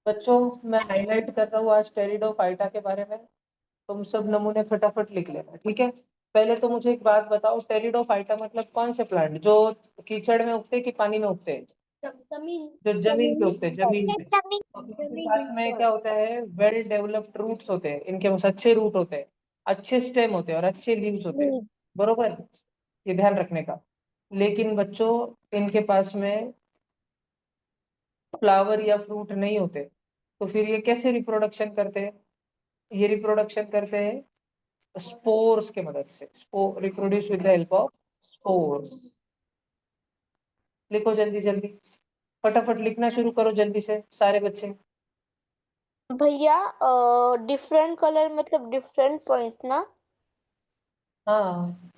बच्चों, मैं हाईलाइट कर रहा हूँ आज टेरिडोफाइटा के बारे में। तुम सब नमूने फटाफट लिख लेना, ठीक है। पहले तो मुझे एक बात बताओ, टेरिडोफाइटा मतलब कौन से प्लांट जो कीचड़ में उगते कि पानी में उगते हैं? जमीन। जो जमीन पे उगते हैं, जमीन पे। जमीन। तो इनके पास जमीन में पर। क्या होता है, वेल डेवलप्ड रूट्स होते हैं, इनके पास अच्छे रूट होते हैं, अच्छे स्टेम होते हैं और अच्छे लीव्स होते हैं। बरोबर, ये ध्यान रखने का। लेकिन बच्चों, इनके पास में फ्लावर या फ्रूट नहीं होते। तो फिर ये कैसे रिप्रोडक्शन करते हैं? ये रिप्रोडक्शन करते हैं स्पोर्स के मदद से। Reproduce with the help of spores. लिखो जल्दी जल्दी, फटाफट लिखना शुरू करो जल्दी से सारे बच्चे। भैया डिफरेंट कलर मतलब डिफरेंट पॉइंट ना। हाँ,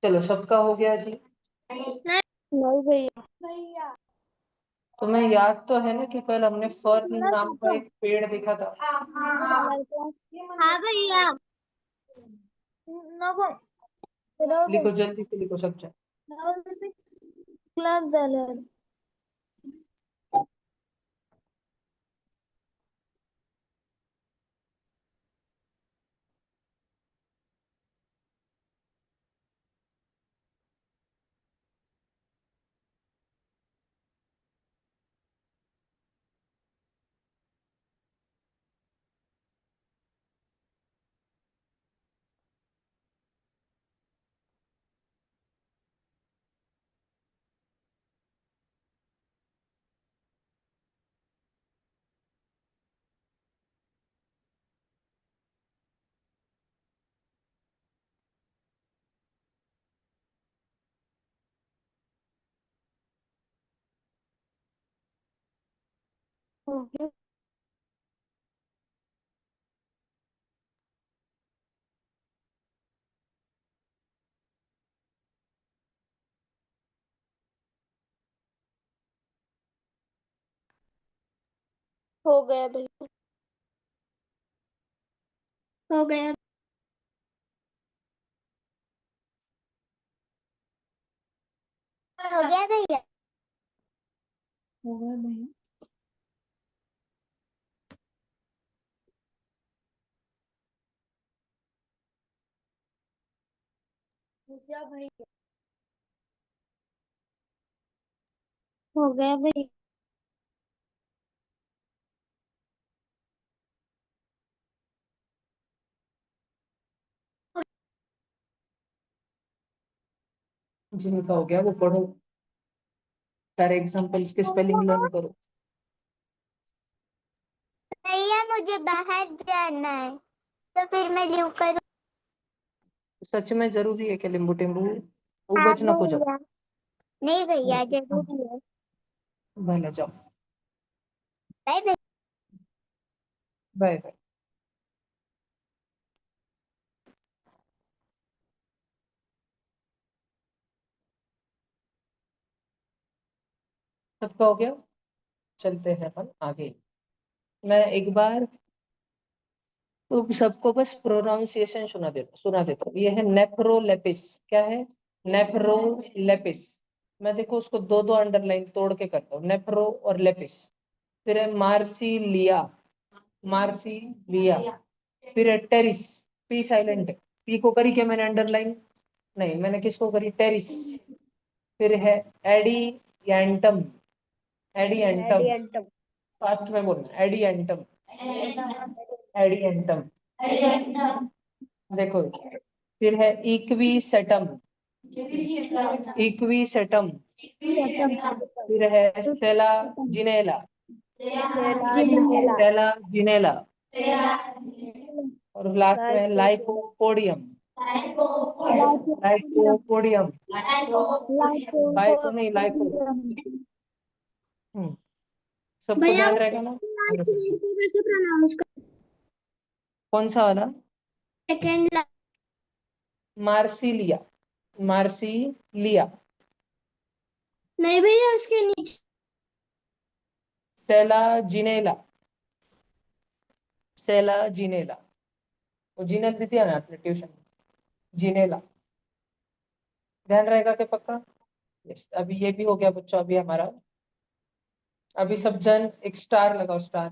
चलो सबका हो गया जी। नहीं भैया। तुम्हें याद तो है ना कि कल हमने फर्न कितना नाम का खत्म। एक पेड़ देखा था? हमारे पास। हाँ भैया। नको. लिखो जल्दी से, लिखो सब जन। क्लास झालं. हो गया भैया. हो गया. हो गया भैया. हो गया नहीं? क्या भैया. हो गया भैया. जिनका हो गया वो पढ़ो, सारे एग्जांपल्स के स्पेलिंग लर्न करो। भैया मुझे बाहर जाना है तो फिर मैं लीव करूँ. सच में जरूरी है क्या लिंबू टिम्बू? हाँ उगच नको जाओ। भैया. नहीं भैया जरूरी है. भले जाओ। Bye bye. Bye bye. सबका हो गया? चलते हैं अपन आगे। मैं एक बार तो सबको बस प्रोनाउंसिएशन सुना देता हूँ। ये है नेफ्रोलेपिस। क्या है? नेफ्रोलेपिस। मैं देखो उसको दो दो अंडरलाइन तोड़ के करता हूँ, नेफ्रो और लेपिस। फिर है मार्सिलिया, मार्सिलिया। फिर है टेरिस, पी साइलेंट। पी को करी क्या मैंने अंडरलाइन? नहीं, मैंने किसको करी? टेरिस। फिर है एडियंटम, एडियंटम। एडियंटम. फास्ट में बोलना, एडियंटम, एडियंटम। देखो, फिर है इक्वी सेटम, इक्विसेटम, फिर है स्टेला जिनेला, स्टेला जिनेला, और लास्ट में लाइकोपोडियम, लाइकोपोडियम, लाइको नहीं लाइको। सबको भैया ध्यान रहेगा ना? लास्ट वर्ड को कैसे प्रोनाउंस कर? कौन सा वाला? सेकंड मार्सिलिया, मार्सिलिया, नहीं भैया उसके नीचे सेला जिनेला, सेला जिनेला, वो जिनेल दी थी ना आपने ट्यूशन, जिनेला। ध्यान रहेगा कि पक्का? यस। अभी ये भी हो गया बच्चों, अभी हमारा, अभी सब जन एक स्टार लगाओ, स्टार।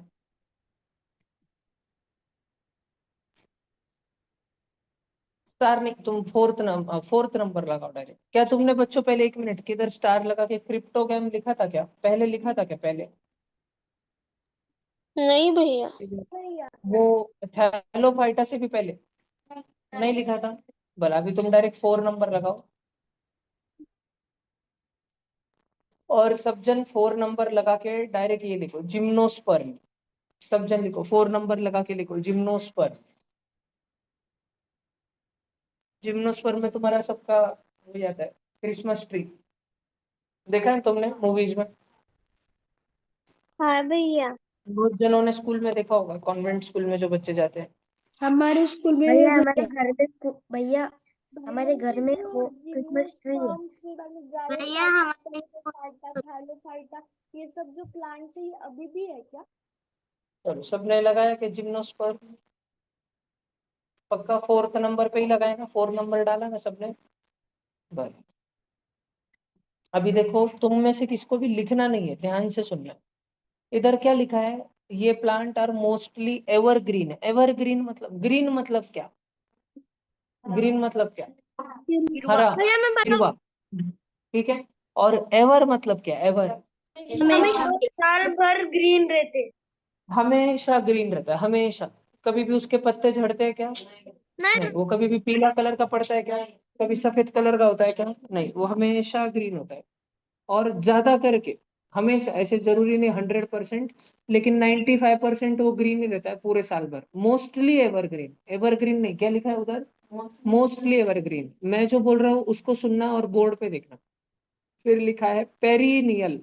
स्टार नहीं, तुम फोर्थ नंबर लगाओ डायरेक्ट। क्या तुमने बच्चों पहले 1 मिनट किधर स्टार लगा के क्रिप्टोग्राम लिखा था क्या? पहले लिखा था क्या पहले? नहीं भैया। वो थैलोफाइटा से भी पहले नहीं लिखा था? भला अभी तुम डायरेक्ट 4 नंबर लगाओ, और सब जन 4 नंबर लगा के डायरेक्ट ये लिखो जिम्नोस्पर्म। सब जन लिखो 4 नंबर लगा के लिखो जिम्नोस्पर्म। जिम्नोस्पर्म में तुम्हारा सबका हो जाता है क्रिसमस ट्री। देखा है तुमने मूवीज में? हाँ भैया। बहुत जनों ने स्कूल में देखा होगा, कॉन्वेंट स्कूल में जो बच्चे जाते हैं। हमारे स्कूल में भैया हमारे घर में भैया हमारे घर में वो क्रिसमस ट्री है। भैया हमारे ये सब जो प्लांट्स है ये अभी भी है क्या? चलो सबने लगाया कि जिम्नोस्पर्म पक्का 4th नंबर पे ही लगाएगा, 4 नंबर डाला ना सबने? बस अभी देखो, तुम में से किसको भी लिखना नहीं है, ध्यान से सुनना। इधर क्या लिखा है? ये plant are mostly evergreen. Evergreen मतलब, ग्रीन मतलब क्या? ग्रीन मतलब क्या? हरा, भैया मैं हिरवा, ठीक है। और एवर मतलब क्या? एवर हमेशा साल भर ग्रीन रहते। हमेशा ग्रीन रहता है, हमेशा। कभी भी उसके पत्ते झड़ते हैं क्या? नहीं। वो कभी भी पीला कलर का पड़ता है क्या? कभी सफेद कलर का होता है क्या? नहीं। वो हमेशा ग्रीन होता है। और ज्यादा करके हमेशा, ऐसे जरूरी नहीं 100%, लेकिन 95% वो ग्रीन ही रहता है पूरे साल भर। मोस्टली एवरग्रीन, एवरग्रीन नहीं, क्या लिखा है उधर? Mostly evergreen. मैं जो बोल रहा हूँ उसको सुनना और बोर्ड पे देखना। फिर लिखा है पेरिनियल।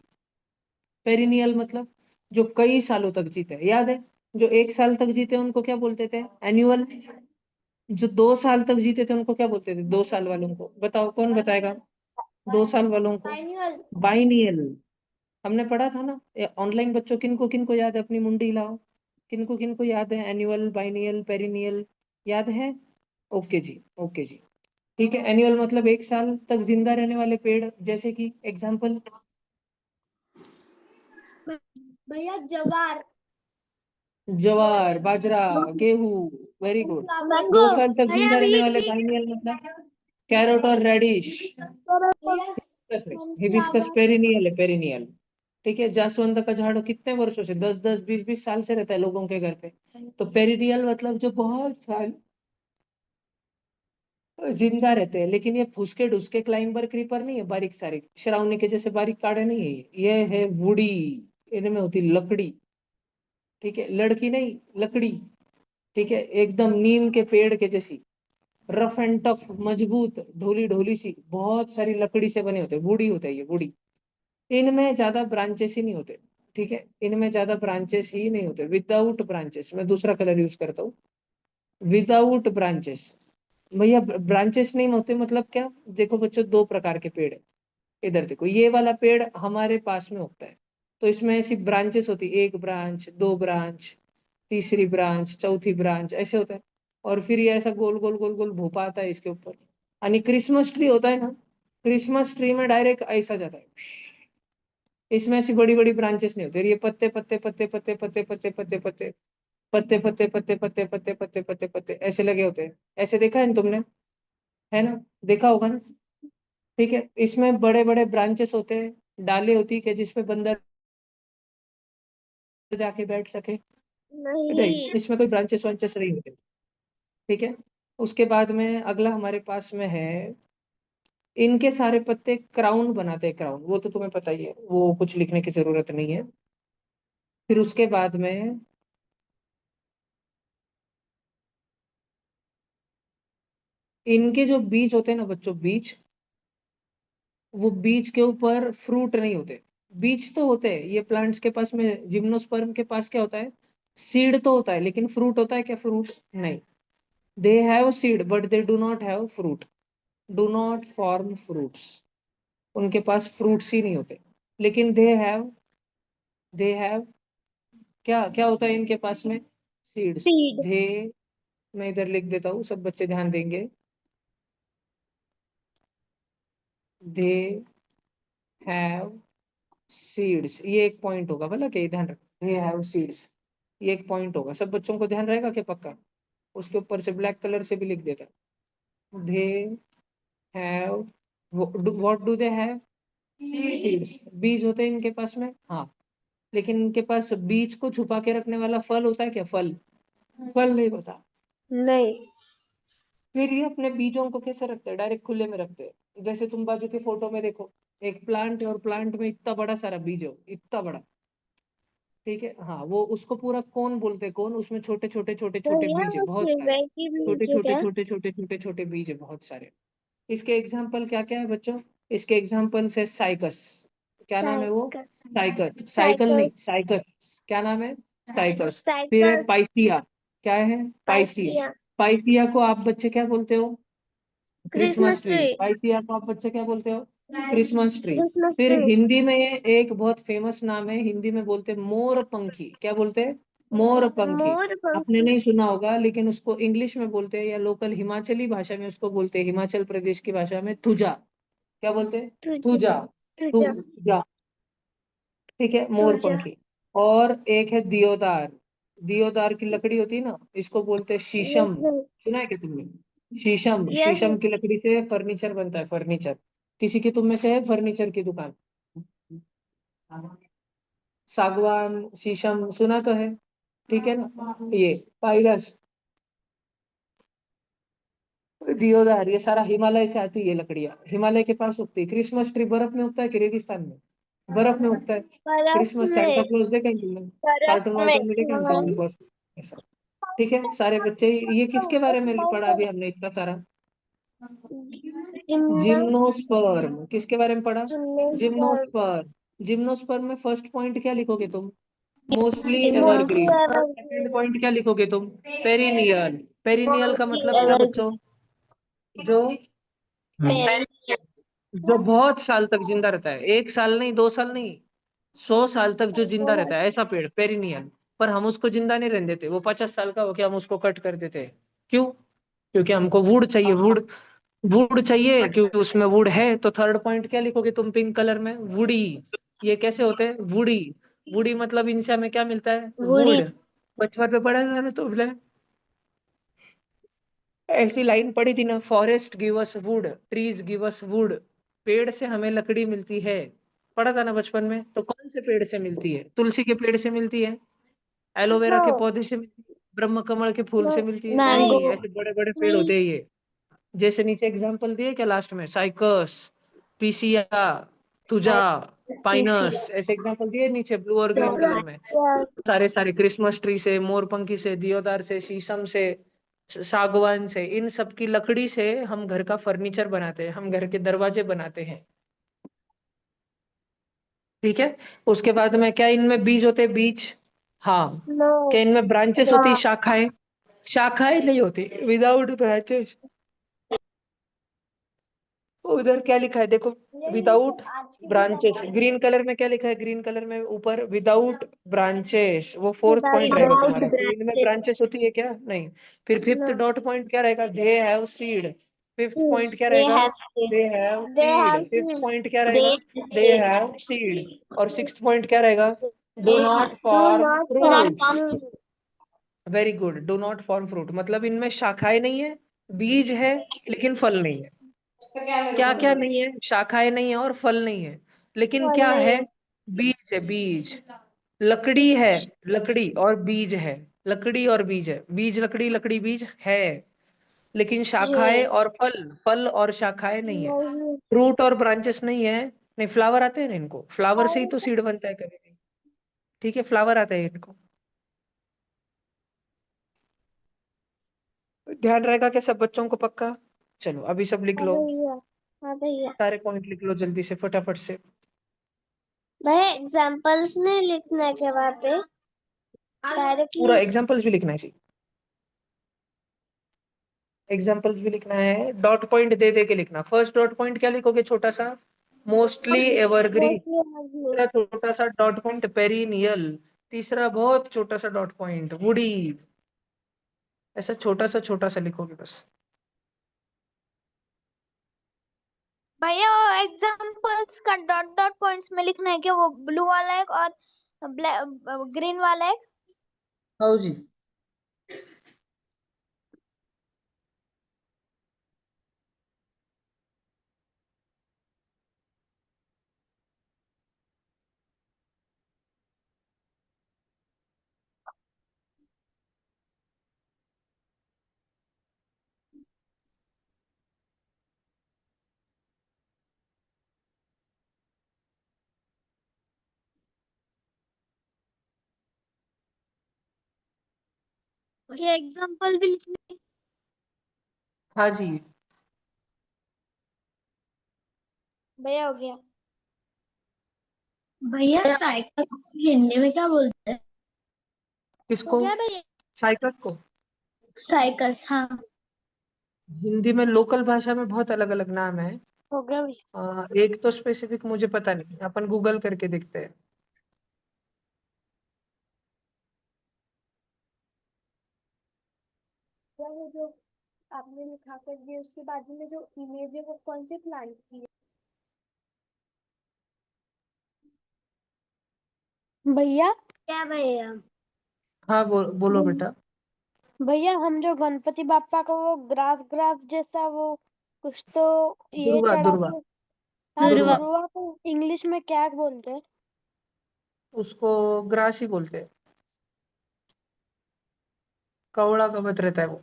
पेरिनियल मतलब जो कई सालों तक जीते हैं, याद है? जो 1 साल तक जीते हैं उनको क्या बोलते थे? एनुअल। जो 2 साल तक जीते थे उनको क्या बोलते थे? 2 साल वालों को बताओ, कौन बताएगा? 2 साल वालों को एनुअल। बाइनियल। हमने पढ़ा था ना ऑनलाइन। बच्चों किनको किनको याद है? अपनी मुंडी हिलाओ। किनको किनको याद है? एनुअल, बाइनियल, पेरिनियल याद है? ओके जी, ओके जी। ठीक है। एनुअल मतलब 1 साल तक जिंदा रहने वाले पेड़, जैसे कि एग्जाम्पल। भैया जवार। ज्वार, बाजरा, गेहूं। Very good. मैंगो 2 साल तक भैया जिंदा रहने वीट वाले वीट बाइनियल मतलब कैरोट और रेडिश। भैया हिबिस्कस पेरिनियल है, पेरिनियल। ठीक है। जासवंत का झाड़ कितने वर्षों से, 10-10, 20-20 साल से रहता है लोगों के घर पे। तो पेरिनियल मतलब जो बहुत साल जिंदा रहते हैं। लेकिन ये फुसके ढुसके क्लाइंबर क्रीपर नहीं है, बारीक सारीक श्रावणी के जैसे बारीक काड़े नहीं है। ये है वुडी, इनमें होती लकड़ी। ठीक है, लड़की नहीं, लकड़ी। ठीक है, एकदम नीम के पेड़ के जैसी, रफ एंड टफ, मजबूत, ढोली ढोली सी, बहुत सारी लकड़ी से बने होते हैं, वुडी होता है ये, वुडी। इनमें ज्यादा ब्रांचेस ही नहीं होते। ठीक है, इनमें ज्यादा ब्रांचेस ही नहीं होते, विदाउट ब्रांचेस। मैं दूसरा कलर यूज करता हूँ, विदाउट ब्रांचेस। भैया ब्रांचेस नहीं होते मतलब क्या? देखो बच्चों, 2 प्रकार के पेड़ है। इधर देखो, ये वाला पेड़ हमारे पास में उगता है, तो इसमें ऐसी ब्रांचेस होती है, 1 ब्रांच, 2 ब्रांच, तीसरी ब्रांच, चौथी ब्रांच, ऐसे होता है। और फिर ये ऐसा गोल गोल गोल गोल भोपा आता है इसके ऊपर। यानी क्रिसमस ट्री होता है ना, क्रिसमस ट्री में डायरेक्ट ऐसा जाता है। इसमें ऐसी बड़ी बड़ी ब्रांचेस नहीं होती। और ये पत्ते पत्ते पत्ते पत्ते पत्ते पत्ते पत्ते पत्ते पत्ते पत्ते पत्ते पत्ते पत्ते पत्ते पत्ते पत्ते ऐसे लगे होते हैं। ऐसे देखा है ना तुमने? है ना? देखा होगा ना? ठीक है। इसमें बड़े बड़े ब्रांचेस होते हैं, डाले होती है कि जिसपे बंदर जाके बैठ सके। नहीं, नहीं। इसमें कोई ब्रांचेस वांचेस नहीं होते। ठीक है। उसके बाद में अगला हमारे पास में है इनके सारे पत्ते क्राउन बनाते हैं, क्राउन, वो तो तुम्हें पता ही है, वो कुछ लिखने की जरूरत नहीं है। फिर उसके बाद में इनके जो बीज होते हैं ना बच्चों, बीज, वो बीज के ऊपर फ्रूट नहीं होते। बीज तो होते हैं ये प्लांट्स के पास में, जिम्नोस्पर्म के पास क्या होता है, सीड तो होता है, लेकिन फ्रूट होता है क्या, फ्रूट नहीं। They have seed but they do not have fruit, do not form fruits, उनके पास फ्रूट्स ही नहीं होते। लेकिन दे हैव क्या क्या होता है इनके पास में, सीड्स। सीड। दे, मैं इधर लिख देता हूँ, सब बच्चे ध्यान देंगे। दे हैव सीड्स, ये एक पॉइंट होगा, भला कि ध्यान रख, दे हैव सीड्स, ये एक पॉइंट होगा, सब बच्चों को ध्यान रहेगा कि पक्का। उसके ऊपर से ब्लैक कलर से भी लिख देता, they have, what do they have, seeds, बीज होते हैं इनके पास में, हाँ। लेकिन इनके पास बीज को छुपा के रखने वाला फल होता है क्या, फल, फल नहीं होता। नहीं। फिर ये अपने बीजों को कैसे रखते हैं, डायरेक्ट खुले में रखते हैं। जैसे तुम बाजू की फोटो में देखो, एक प्लांट है और प्लांट में इतना बड़ा सारा बीज हो, इतना बड़ा, ठीक है, हाँ, वो उसको पूरा कोन बोलते हैं, कोन, उसमें छोटे छोटे छोटे छोटे भैया बीज है वो बहुत सारे, सिल्वर की छोटे बीज है छोटे क्या? छोटे छोटे छोटे छोटे बीज है बहुत सारे। इसके एग्जाम्पल क्या क्या है बच्चों, इसके एग्जाम्पल्स है साइकस, क्या नाम है वो, साइकस, साइकिल नहीं, साइकस। साइकस, क्या नाम है, साइकस। फिर है साइकस। पाइसिया, क्या है, पाइसिया, पाइसिया। पाइसिया को आप बच्चे क्या बोलते हो, क्रिसमस क्रिसमस ट्री। ट्री। पाइसिया को आप बच्चे क्या बोलते हो, क्रिसमस ट्री। क्रिसमस फिर ट्री। हिंदी में एक बहुत फेमस नाम है, हिंदी में बोलते हैं मोर पंखी, क्या बोलते हैं, मोर पंखी। मोर आपने पंखी। नहीं सुना होगा, लेकिन उसको इंग्लिश में बोलते हैं, या लोकल हिमाचली भाषा में उसको बोलते हैं, हिमाचल प्रदेश की भाषा में थुजा, क्या बोलते हैं, तुझा। थुजा, तुझा। थुजा, ठीक है, मोर तुझा। पंखी। और एक है दियोदार, दियोदार की लकड़ी होती है ना, इसको बोलते हैं शीशम, यस। सुना है क्या तुमने, शीशम, यस। शीशम की लकड़ी से फर्नीचर बनता है, फर्नीचर। किसी की तुम में से है फर्नीचर की दुकान, सागवान, शीशम सुना तो है, ठीक है ना, ये पाइरस, दियोदार, ये सारा हिमालय से आती है, ये लकड़ियां हिमालय के पास उगती है। क्रिसमस ट्री बर्फ में उगता है कि रेगिस्तान में, बर्फ में उगता है। बर्फ क्रिसमस सांता में। क्लॉज देखा है तुमने, बर्फ कार्टून में। वार्टून में देखा है हाँ। सांता क्लॉज, ऐसा, ठीक है सारे बच्चे। ये किसके बारे में पढ़ा अभी हमने इतना सारा, जिम्नोस्पर्म, किसके बारे में पढ़ा, जिम्नोस्पर्म। जिम्नोस्पर्म। जिम्नोस्पर्म में फर्स्ट पॉइंट क्या लिखोगे तुम, mostly mostly evergreen. Ever. Second point क्या लिखोगे तुम, पेरिनियल। पेरिनियल का मोस्टली मतलब क्या एवरग्रीन। बच्चों, जो जो बहुत साल तक जिंदा रहता है, एक साल नहीं, 2 साल नहीं, 100 साल तक जो जिंदा रहता है, ऐसा पेड़ पेरिनियल। पर हम उसको जिंदा नहीं रहने देते, वो 50 साल का हो के हम उसको कट कर देते हैं। क्यों, क्योंकि हमको वुड चाहिए, वुड, वुड चाहिए, क्योंकि उसमें वुड है। तो थर्ड पॉइंट क्या लिखोगे तुम पिंक कलर में, वुडी। ये कैसे होते हैं, वुडी, वुडी मतलब इनसे हमें क्या मिलता है, वुडी। वुड। बचपन में पढ़ा था ना तुमने, ऐसी लाइन पढ़ी थी ना, forest give us would, trees give us would, पेड़ से हमें लकड़ी मिलती है, पढ़ा था ना बचपन में। तो कौन से पेड़ से मिलती है, तुलसी के पेड़ से मिलती है, एलोवेरा नो। के पौधे से मिलती है, ब्रह्म कमल के फूल नो। से मिलती है, मैंगो। नहीं, ऐसे बड़े बड़े पेड़ होते हैं ये। जैसे नीचे एग्जांपल दिए क्या लास्ट में, साइकस, पीसिया, तुजा, पाइनस, ऐसे एग्जांपल दिए नीचे ब्लू और ग्रीन कलर में। सारे सारे क्रिसमस ट्री से, मोरपंखी से, दियोदार से, शीशम से, सागवान से, इन सब की लकड़ी से हम घर का फर्नीचर बनाते हैं, हम घर के दरवाजे बनाते हैं, ठीक है। उसके बाद में क्या इनमें बीज होते हैं, बीज, हाँ। नो। क्या इनमें ब्रांचेस होती है, शाखाएं, शाखाएं नहीं होती, विदाउट ब्रांचेस। उधर क्या लिखा है देखो, विदाउट ब्रांचेस, ग्रीन कलर में क्या लिखा है, ग्रीन कलर में ऊपर विदाउट ब्रांचेस, वो फोर्थ पॉइंट रहेगा विदाउट तुम्हारा। तो इनमें ब्रांचेस। ब्रांचेस होती है क्या, नहीं। फिर फिफ्थ नो। डॉट पॉइंट क्या रहेगा, they have seed. Fifth point क्या दे रहेगा, have seed. They have they seed. Have fifth seeds. Point क्या दे रहेगा, दे सीड्स। Have seed. और सिक्स्थ पॉइंट क्या रहेगा, do not do form not fruit. Form. Very good, do not form fruit मतलब इनमें शाखाएं नहीं है, बीज है, लेकिन फल नहीं है। क्या क्या नहीं है, शाखाएं नहीं है और फल नहीं है, लेकिन फल क्या नहीं है, है। बीज है, बीज, लकड़ी है, लकड़ी और बीज है, लकड़ी और बीज है, बीज लकड़ी, लकड़ी बीज है। लेकिन शाखाएं और फल, फल और शाखाएं नहीं है, फ्रूट और ब्रांचेस नहीं है। नहीं, फ्लावर आते हैं ना इनको, फ्लावर से ही तो सीड बनता है कभी भी। ठीक है, फ्लावर आता है इनको। ध्यान रहेगा क्या सब बच्चों को? पक्का? चलो अभी सब लिख लो, हाँ भैया। सारे पॉइंट लिख लो जल्दी से, फटाफट से। भैया एग्जाम्पल्स नहीं लिखना है क्या वहाँ पे पूरा डायरेक्टली? एग्जाम्पल्स भी लिखना है जी, एग्जाम्पल्स भी लिखना है। डॉट पॉइंट दे दे के लिखना। फर्स्ट डॉट पॉइंट क्या लिखोगे? छोटा सा मोस्टली एवरग्रीन, दूसरा छोटा सा डॉट पॉइंट पेरिनियल, तीसरा बहुत छोटा सा डॉट पॉइंट वुडी। ऐसा छोटा सा लिखोगे बस। भैया वो एग्जाम्पल्स का डॉट डॉट पॉइंट्स में लिखना है क्या? वो ब्लू वाला एक और ग्रीन वाला एक। हाँ जी। भैया एग्जाम्पल भी लिखना है? हाँ जी। भैया हो गया। भैया साइकिल हिंदी में क्या बोलते हैं? किसको? गया भैया। साइकस को? साइकस, हाँ। हिंदी में लोकल भाषा में बहुत अलग अलग नाम है। हो गया भैया। एक तो स्पेसिफिक मुझे पता नहीं, अपन गूगल करके देखते हैं। क्या वो जो आपने लिखा कर दिया उसके बाजू में जो इमेज है वो कौन से प्लांट की है? भैया क्या भैया? हाँ बोलो बेटा। भैया हम जो गणपति बापा का वो ग्राफ ग्राफ जैसा वो कुछ तो ये दुर्वा चढ़ा दुर्वा के, हाँ दुर्वा, दुर्वा को इंग्लिश में क्या बोलते हैं? उसको ग्रास ही बोलते हैं। कवड़ा कवच रहता है वो,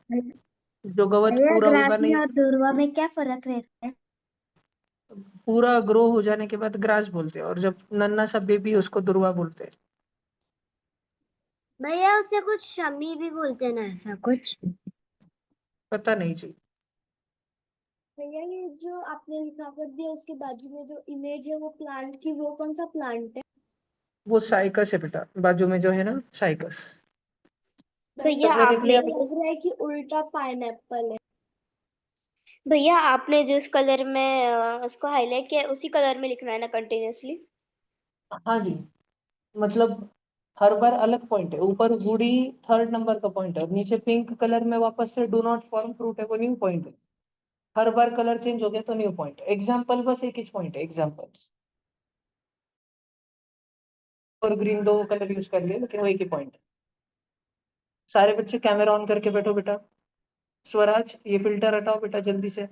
जो कवच भैया पूरा होगा ग्रासी नहीं, और दूर्वा में क्या फर्क रहता है? पूरा ग्रो हो जाने के बाद ग्रास बोलते हैं, और जब नन्ना सा बेबी उसको दुर्वा बोलते हैं। भैया उसे कुछ शमी भी बोलते हैं ना, ऐसा कुछ? पता नहीं जी। भैया ये जो आपने लिखा कर दिया उसके बाजू में जो इमेज है वो प्लांट की, वो कौन सा प्लांट है? वो साइकस है बेटा, बाजू में जो है ना, साइकस। भैया सबने लिख आपने लिया? लग रहा है कि उल्टा पाइनएप्पल है। भैया आपने जिस कलर में उसको हाईलाइट किया है, उसी कलर में लिखना है ना कंटिन्यूअसली? हाँ जी, मतलब हर बार अलग पॉइंट है। ऊपर वुडी थर्ड नंबर का पॉइंट है, और नीचे पिंक कलर में वापस से डू नॉट फॉर्म फ्रूट है, वो न्यू पॉइंट है। हर बार कलर चेंज हो गया तो न्यू पॉइंट। एग्जाम्पल बस एक ही पॉइंट है, एग्जाम्पल्स। और ग्रीन दो कलर यूज कर लिए, लेकिन वो एक ही पॉइंट है। सारे बच्चे कैमरा ऑन करके बैठो बेटा। स्वराज, ये फिल्टर हटाओ बेटा जल्दी से।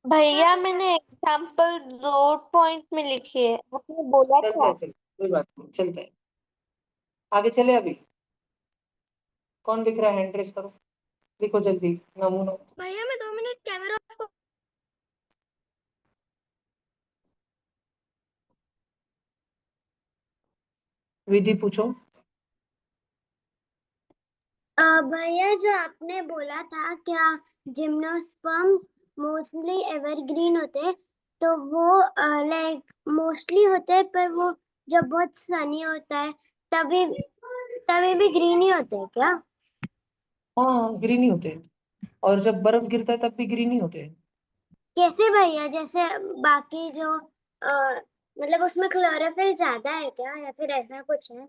भैया मैंने एग्जाम्पल दो पॉइंट में लिखी है, आपने बोला चलते था। हैं, चलते कोई बात नहीं, चलते हैं आगे। चले अभी? कौन लिख रहा है? हैंड रेस करो, लिखो जल्दी नमूना। भैया मैं 2 मिनट कैमरा ऑफ। विधि पूछो। भैया जो आपने बोला था क्या जिम्नोस्पर्म्स मोस्टली एवरग्रीन होते हैं, तो वो लाइक मोस्टली होते हैं, पर वो जब बहुत सनी होता है तभी तभी भी ग्रीन ही होते हैं क्या? हाँ, ग्रीन ही होते हैं, और जब बर्फ गिरता है तब भी ग्रीन ही होते हैं। कैसे भैया? जैसे बाकी जो मतलब उसमें क्लोरोफिल ज्यादा है क्या, या फिर ऐसा कुछ है?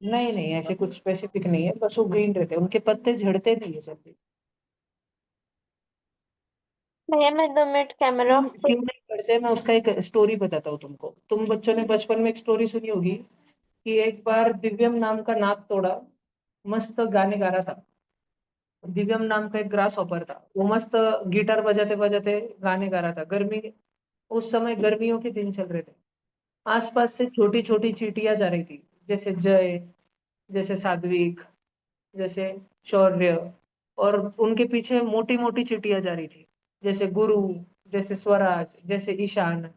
नहीं नहीं, ऐसे कुछ स्पेसिफिक नहीं है, बस वो ग्रीन रहते हैं, उनके पत्ते झड़ते नहीं है जल्दी। भैया मैं 2 मिनट कैमरा तुम क्यों नहीं पढ़ते? मैं उसका एक स्टोरी बताता हूँ तुमको। तुम बच्चों ने बचपन में एक स्टोरी सुनी होगी कि एक बार दिव्यम नाम का नाक तोड़ा मस्त गाने गा रहा था। दिव्यम नाम का एक ग्रास हॉपर था, वो मस्त गिटार बजाते बजाते गाने गा रहा था। गर्मी, उस समय गर्मियों के दिन चल रहे थे। आसपास से छोटी छोटी चींटियां जा रही थी, जैसे जय, जैसे सात्विक, जैसे शौर्य, और उनके पीछे मोटी मोटी चींटियां जा रही थी, जैसे गुरु, जैसे स्वराज, जैसे ईशान,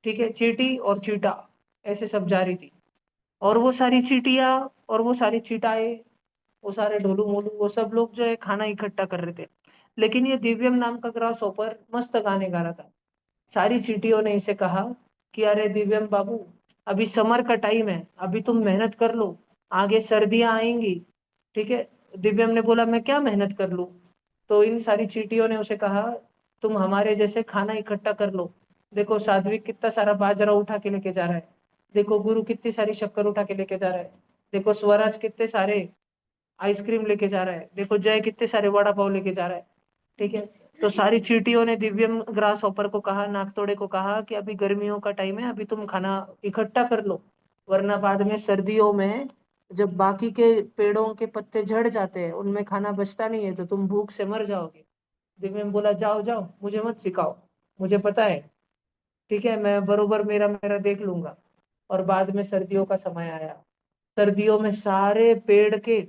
ठीक है, चींटी और चीटा, ऐसे सब जा रही थी। और वो सारी चींटियां और वो सारी चीटाए, वो सारे ढोलू मोलू, वो सब लोग जो है खाना इकट्ठा कर रहे थे। लेकिन ये दिव्यम नाम का ग्रास हॉपर मस्त गाने गा रहा था। सारी चींटियों ने इसे कहा कि अरे दिव्यम बाबू, अभी समर का टाइम है, अभी तुम मेहनत कर लो, आगे सर्दियां आएंगी, ठीक है। दिव्यम ने बोला मैं क्या मेहनत कर लूं। तो इन सारी चींटियों ने उसे कहा तुम हमारे जैसे खाना इकट्ठा कर लो। देखो साध्वी कितना सारा बाजरा उठा के लेके जा रहा है, देखो गुरु कितनी सारी शक्कर उठा के लेके जा रहा है, देखो स्वराज कितने सारे आइसक्रीम लेके जा रहा है, देखो जय कितने सारे वड़ा पाव लेके जा रहा है, ठीक है। तो सारी चींटियों ने दिव्यम ग्रास हॉपर को कहा, नाकतोड़े को कहा कि अभी गर्मियों का टाइम है, अभी तुम खाना इकट्ठा कर लो, वरना बाद में सर्दियों में जब बाकी के पेड़ों के पत्ते झड़ जाते हैं, उनमें खाना बचता नहीं है, तो तुम भूख से मर जाओगे। दिव्यम बोला जाओ जाओ, मुझे मत सिखाओ, मुझे पता है, ठीक है, मैं बरोबर मेरा मेरा देख लूंगा। और बाद में सर्दियों का समय आया। सर्दियों में सारे पेड़ के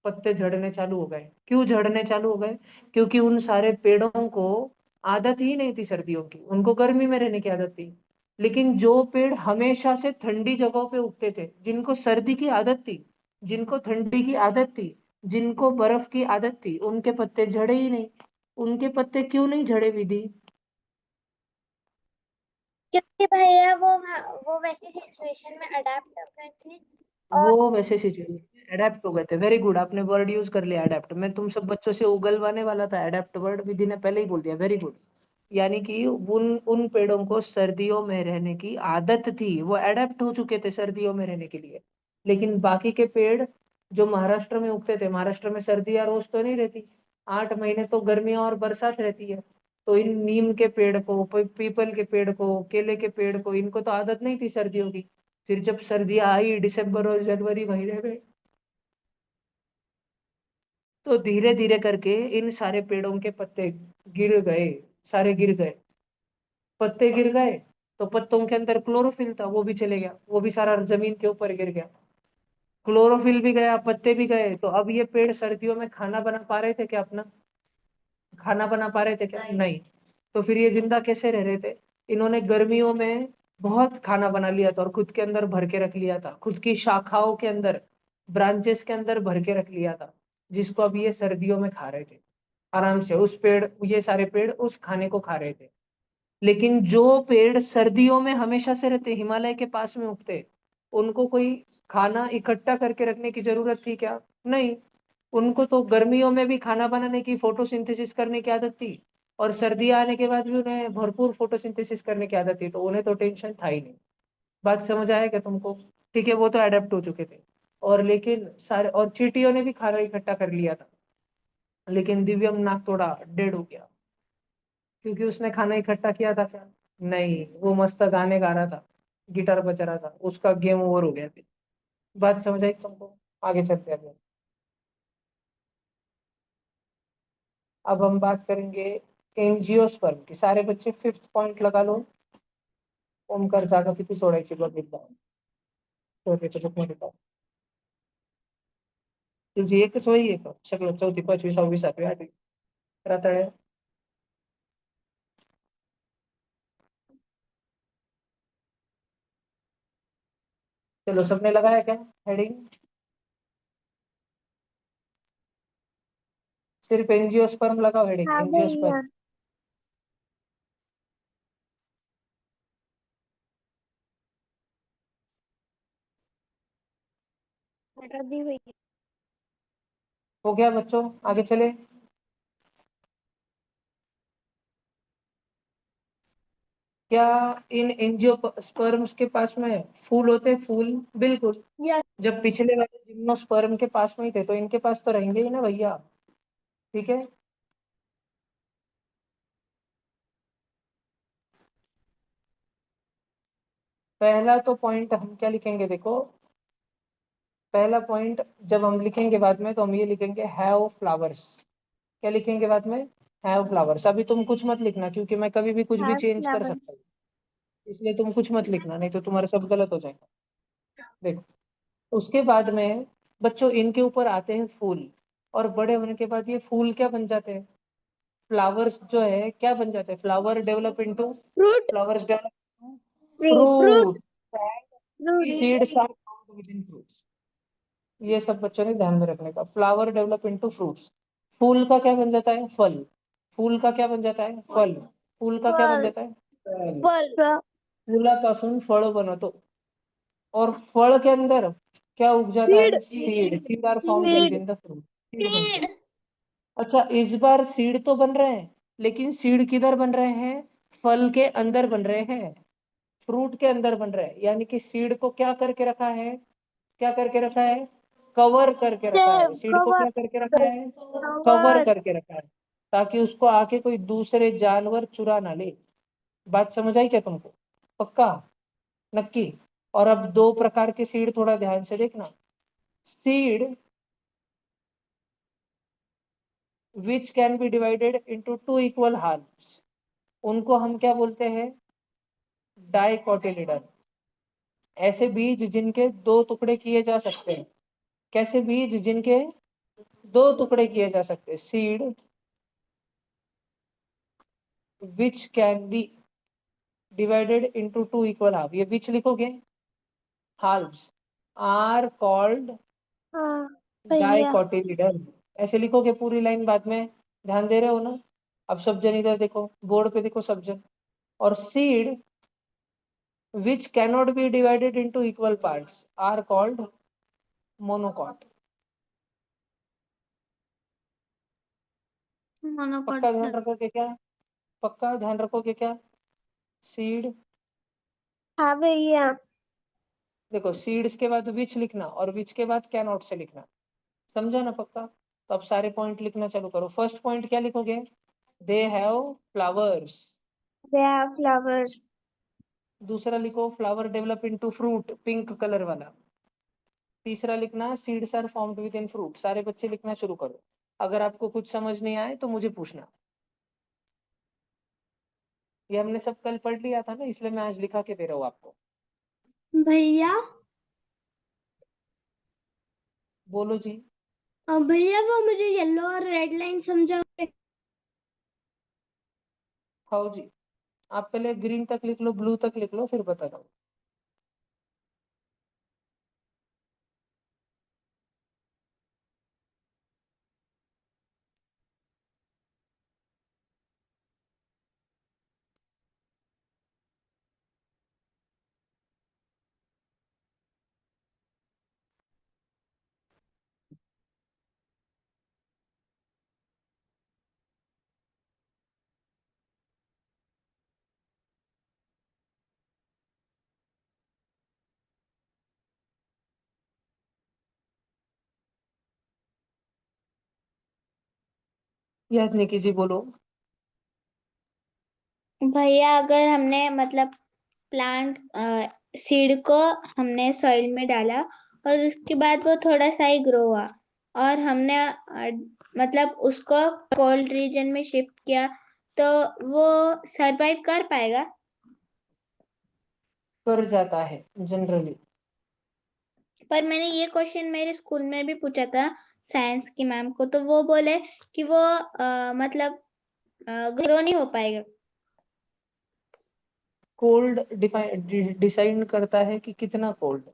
पत्ते झड़ने चालू हो गए। क्यों झड़ने चालू हो गए? क्योंकि उन सारे पेड़ों को आदत ही नहीं थी सर्दियों की, उनको गर्मी में रहने की आदत थी। लेकिन जो पेड़ हमेशा से ठंडी जगहों पे उगते थे, जिनको सर्दी की आदत थी, जिनको ठंडी की आदत थी, जिनको बर्फ की आदत थी, उनके पत्ते झड़े ही नहीं। उनके पत्ते क्यों नहीं झड़े विधि? क्योंकि भैया वो वैसी सिचुएशन में अडेप्ट हो गए थे। और वो वैसे सिचुएशन अडेप्ट हो गए थे। वेरी गुड, आपने वर्ड यूज कर लिया अडेप्ट। मैं तुम सब बच्चों से उगलवाने वाला था अडेप्ट वर्ड, विधि ने पहले ही बोल दिया। Very good. यानी कि उन उन पेड़ों को सर्दियों में रहने की आदत थी, वो अडेप्ट हो चुके थे सर्दियों में रहने के लिए। लेकिन बाकी के पेड़ जो महाराष्ट्र में उगते थे, महाराष्ट्र में सर्दियां रोज तो नहीं रहती, 8 महीने तो गर्मियां और बरसात रहती है। तो इन नीम के पेड़ को, पीपल के पेड़ को, केले के पेड़ को, इनको तो आदत नहीं थी सर्दियों की। फिर जब सर्दियां आई दिसंबर और जनवरी महीने में, तो धीरे धीरे करके इन सारे पेड़ों के पत्ते गिर गए, सारे गिर गए। पत्ते गिर गए तो पत्तों के अंदर क्लोरोफिल था, वो भी चले गया, वो भी सारा जमीन के ऊपर गिर गया। क्लोरोफिल भी गया, पत्ते भी गए, तो अब ये पेड़ सर्दियों में खाना बना पा रहे थे क्या? अपना खाना बना पा रहे थे क्या? नहीं। तो फिर ये जिंदा कैसे रह रहे थे? इन्होंने गर्मियों में बहुत खाना बना लिया था और खुद के अंदर भर के रख लिया था, खुद की शाखाओं के अंदर, ब्रांचेस के अंदर भर के रख लिया था, जिसको अब ये सर्दियों में खा रहे थे आराम से। उस पेड़, ये सारे पेड़ उस खाने को खा रहे थे। लेकिन जो पेड़ सर्दियों में हमेशा से रहते, हिमालय के पास में उगते, उनको कोई खाना इकट्ठा करके रखने की जरूरत थी क्या? नहीं। उनको तो गर्मियों में भी खाना बनाने की, फोटोसिंथेसिस करने की आदत थी, और सर्दियां आने के बाद भी उन्हें भरपूर फोटोसिंथेसिस करने की आदत थी, तो उन्हें तो टेंशन था ही नहीं। बात समझ आया क्या तुमको? ठीक है, वो तो अडेप्ट हो चुके थे। और लेकिन सारे, और चींटियों ने भी खाना इकट्ठा कर लिया था, लेकिन दिव्यम नाक थोड़ा डेड हो गया। क्योंकि उसने खाना इकट्ठा किया था क्या? नहीं, वो मस्त गाने गा रहा था, गिटार बजा रहा था, उसका गेम ओवर हो गया फिर। बात समझ आई तुमको? आगे चलते हैं। अब हम बात करेंगे एंजियोस्पर्म की। सारे बच्चे फिफ्थ पॉइंट लगा लो। ओमकार जागा किती सोडायची बघितला चौथीच्या बुकमध्ये पाहू. तुझी एकच वही आहे का सगळं? चौथी, पाचवी, सहावी, सातवी, आठवी रताळ्या? चलो, सबने लगाया क्या हेडिंग? सिर्फ एंजियोस्पर्म लगाओ हेडिंग, हाँ भैया। एंजियोस्पर्म। बता दी हुई है। हो गया बच्चों? आगे चले। क्या इन एंजियोस्पर्म्स के पास में फूल होते हैं? फूल, बिल्कुल। यस। जब पिछले वाले जिम्नोस्पर्म के पास में ही थे, तो इनके पास तो रहेंगे ही ना भैया, ठीक है। पहला तो पॉइंट हम क्या लिखेंगे देखो, पहला पॉइंट जब हम लिखेंगे बाद में, तो हम ये लिखेंगे हैव फ्लावर्स। क्या लिखेंगे बाद में? Have flowers. अभी तुम कुछ मत लिखना, क्योंकि मैं कभी भी कुछ भी हाँ चेंज कर सकता फ्लावर्स। हूँ, इसलिए तुम कुछ मत लिखना, नहीं तो तुम्हारा सब गलत हो जाएगा। देखो, उसके बाद में बच्चों इनके ऊपर आते हैं फूल। और बड़े होने के बाद ये फूल क्या बन जाते हैं? फ्लावर्स जो है क्या बन जाते हैं? Flower develop into fruit flowers develop fruit fruit seeds are found within fruits. ये सब बच्चों ने ध्यान में रखने का। Flower develop into fruits. फूल का क्या बन जाता है? फल। फूल का क्या बन जाता है? फल। फूल का क्या बन फल जाता है? फल। फल फुलापासून फळ बनतो। और फळ के अंदर क्या उग जाता है? Seed. Seed are found within the fruit. Seed बनते हैं। अच्छा, इस बार सीड तो बन रहे हैं, लेकिन सीड किधर बन रहे हैं? फल के अंदर बन रहे हैं, फ्रूट के अंदर बन रहे हैं। यानी कि सीड को क्या करके रखा है? क्या करके रखा है? कवर करके रखा है। सीड को कवर क्या करके रखा है? कवर करके रखा है, ताकि उसको आके कोई दूसरे जानवर चुरा ना ले। बात समझ आई क्या तुमको? पक्का? नक्की? और अब दो प्रकार के सीड थोड़ा ध्यान से देखना। Seed which can be divided into two equal halves, उनको हम क्या बोलते हैं? डाइकोटिलिडन। ऐसे बीज जिनके दो टुकड़े किए जा सकते हैं। कैसे बीज जिनके दो टुकड़े किए जा सकते हैं? Seed which can be divided into two equal half. ये विच लिखोगे? हाल्व्स आर कॉल्ड हाँ भैया डाइकोटिलिडन। ऐसे लिखोगे पूरी लाइन बाद में। ध्यान दे रहे हो ना? अब सब जन इधर देखो, बोर्ड पे देखो सब जन। और seed which cannot be divided into equal parts are called monocot। पक्का ध्यान रखोगे क्या? पक्का ध्यान रखोगे क्या? सीड, हाँ भैया देखो सीड्स के बाद विच लिखना और विच के बाद कैनॉट से लिखना। समझा ना? पक्का? तो अब सारे पॉइंट लिखना चालू करो। फर्स्ट पॉइंट क्या लिखोगे? They have flowers. they have flowers दूसरा लिखो flower develop into fruit, pink colour वाला। तीसरा लिखना seeds are formed within fruit. सारे बच्चे लिखना शुरू करो। अगर आपको कुछ समझ नहीं आए तो मुझे पूछना। ये हमने सब कल पढ़ लिया था ना, इसलिए मैं आज लिखा के दे रहा हूँ आपको। भैया बोलो जी। भैया वो मुझे येलो और रेड लाइन समझाओगे? खाओ जी। आप पहले ग्रीन तक लिख लो, ब्लू तक लिख लो, फिर बता दो। याद निकी जी बोलो। भैया अगर हमने मतलब प्लांट सीड को हमने सॉइल में डाला और उसके बाद वो थोड़ा सा ही ग्रो हुआ और हमने मतलब उसको कोल्ड रीजन में शिफ्ट किया तो वो सरवाइव कर पाएगा? कर जाता है जनरली। पर मैंने ये क्वेश्चन मेरे स्कूल में भी पूछा था साइंस की मैम को, तो वो बोले कि वो मतलब ग्रो नहीं हो पाएगा। कोल्ड डिसाइड करता है कि कितना कोल्ड।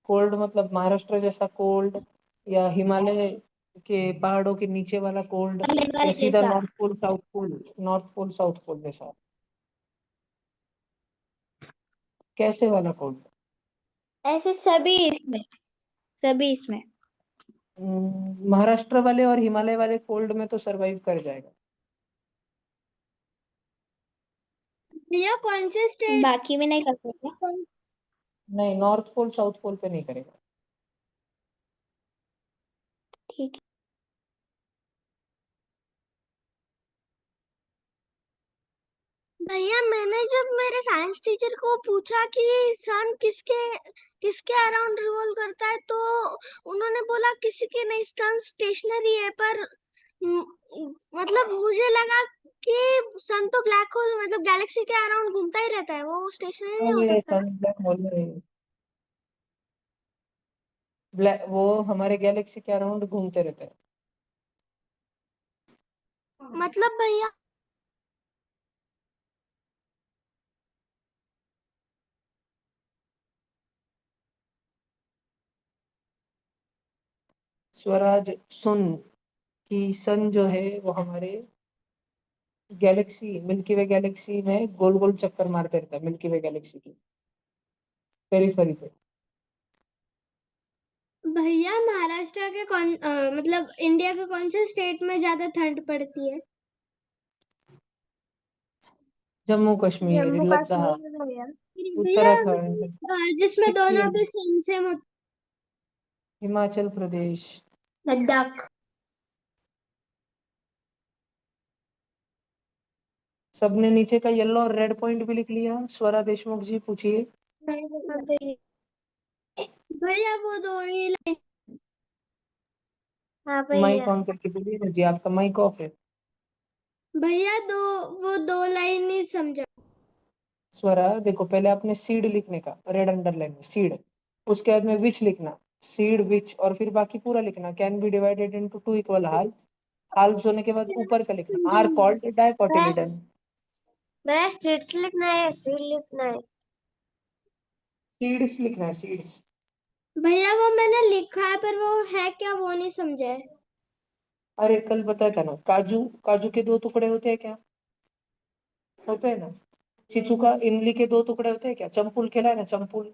कोल्ड मतलब महाराष्ट्र जैसा कोल्ड, या हिमालय के पहाड़ों के नीचे वाला कोल्ड, या सीधा जैसा north pole south pole, north pole south pole जैसा। कैसे वाला कोल्ड? ऐसे सभी इसमें महाराष्ट्र वाले और हिमालय वाले कोल्ड में तो सरवाइव कर जाएगा। भैया कौन से स्टेट? बाकी में नहीं कर सकते। नहीं, नॉर्थ पोल साउथ पोल पे नहीं करेगा। ठीक भैया मैंने जब मेरे साइंस टीचर को पूछा कि सन किसके किसके अराउंड रिवॉल्व करता है तो उन्होंने बोला किसी के नहीं, सन स्टेशनरी है। पर मतलब मुझे लगा कि सन तो ब्लैक होल मतलब गैलेक्सी के अराउंड घूमता ही रहता है, वो स्टेशनरी नहीं हो अरे सकता ना? सन ब्लैक होल में वो हमारे गैलेक्सी के अराउंड घूमते रहते हैं। मतलब भैया स्वराज सुन कि सन जो है वो हमारे गैलेक्सी मिल्की वे गैलेक्सी में गोल गोल चक्कर मारते रहता है, मिल्की वे गैलेक्सी की पेरीफेरी पे। भैया महाराष्ट्र के मतलब इंडिया के कौन से स्टेट में ज्यादा ठंड पड़ती है? जम्मू कश्मीर, जम्मू लद्दाख, कश्मीर में भैया। भैया उत्तराखंड, जिसमें दोनों सिक्किम, पे सेम सेम होते हिमाचल प्रदेश। लद्दाख। सबने नीचे का येलो और रेड पॉइंट भी लिख लिया? स्वरा देशमुख जी पूछिए। भैया वो दो ही लाइन। हाँ माइक भैया। ऑन करके बोलिए जी, आपका माइक ऑफ है। भैया वो दो लाइन नहीं समझा। स्वरा देखो, पहले आपने सीड लिखने का, रेड अंडरलाइन में सीड, उसके बाद में विच लिखना, सीड विच, और फिर बाकी पूरा लिखना। Can be divided into two equal half, half होने के बाद ऊपर का लिखना, आर कॉल्ड डाइकोटिलिडन। बस सीड्स लिखना है, सीड लिखना है। सीड्स लिखना है, सीड्स। भैया वो मैंने लिखा है पर वो है क्या वो नहीं समझा है। अरे कल बताया था ना, काजू, काजू के दो टुकड़े होते हैं क्या? होते हैं ना। चिचुका, इमली के दो टुकड़े होते हैं क्या? चंपुल खेला है ना, चंपुल?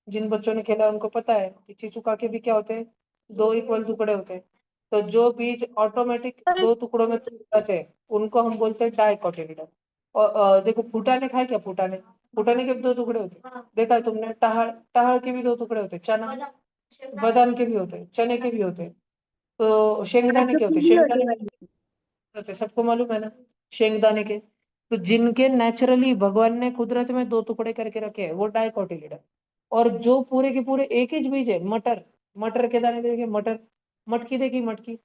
जिन बच्चों ने खेला है उनको पता है कि चिचुका के भी क्या होते हैं, दो इक्वल टुकड़े होते हैं। तो जो बीज ऑटोमेटिक दो टुकड़ों में टूट जाते हैं उनको हम बोलते हैं डाइकोटिलिडन। और देखो, फुटाने खाए क्या? फुटाने, फुटाने के भी दो टुकड़े होते हैं, देखा है तुमने? टहल, टहल के भी दो टुकड़े होते हैं। चना, बादाम के भी होते हैं, चने के भी होते हैं। तो शेंगदाने के होते हैं, शेंगदाने के होते हैं, सबको मालूम है ना, शेंगदाने के। तो जिनके नेचुरली भगवान ने कुदरत में दो टुकड़े करके रखे हैं वो डाइकोटिलिडन। और जो पूरे के पूरे एक ही बीज है, मटर, मटर के दाने देखिए, मटर, मटकी देखी, मटकी,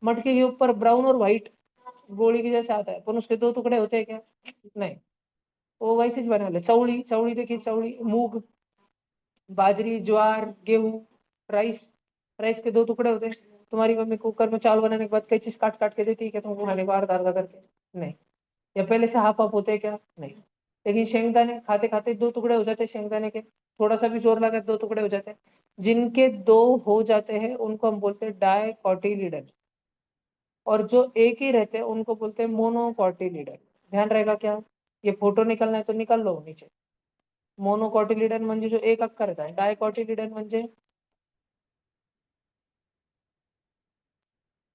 मटकी के ऊपर ब्राउन और व्हाइट गोली के जैसे आता है, पर उसके दो टुकड़े होते हैं क्या? नहीं, वो वैसे ही बने वाले। चौड़ी, चौड़ी देखिए, चौड़ी, मूंग, बाजरी, ज्वार, गेहूं, राइस, राइस के दो टुकड़े होते हैं। तुम्हारी मम्मी कुकर में चावल बनाने के बाद कई चीज काट काट के देती है क्या तुमको खाने को, आधा आधा करके? नहीं। या पहले से हाफ हाफ होते हैं क्या? नहीं। लेकिन शेंगदाने खाते खाते दो टुकड़े हो जाते हैं शेंगदाने के, थोड़ा सा भी जोर लगा दो टुकड़े हो जाते हैं। जिनके दो हो जाते हैं उनको हम बोलते हैं डाइकोटिलिडन, और जो एक ही रहते हैं उनको बोलते हैं मोनोकोटिलिडन। ध्यान रहेगा क्या? ये फोटो निकलना है तो निकल लो नीचे। मोनोकोटिलिडन म्हणजे जो एक अक्कर रहता है, डायकोटिलिडन म्हणजे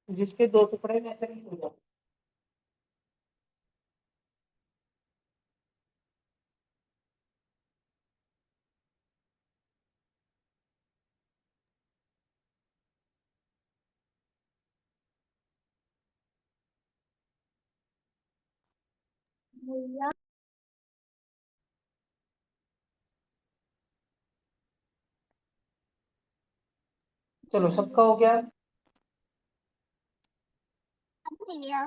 जिसके दो टुकड़े नेचुरली हो जाते भैया हैं। चलो, सबका हो गया? भैया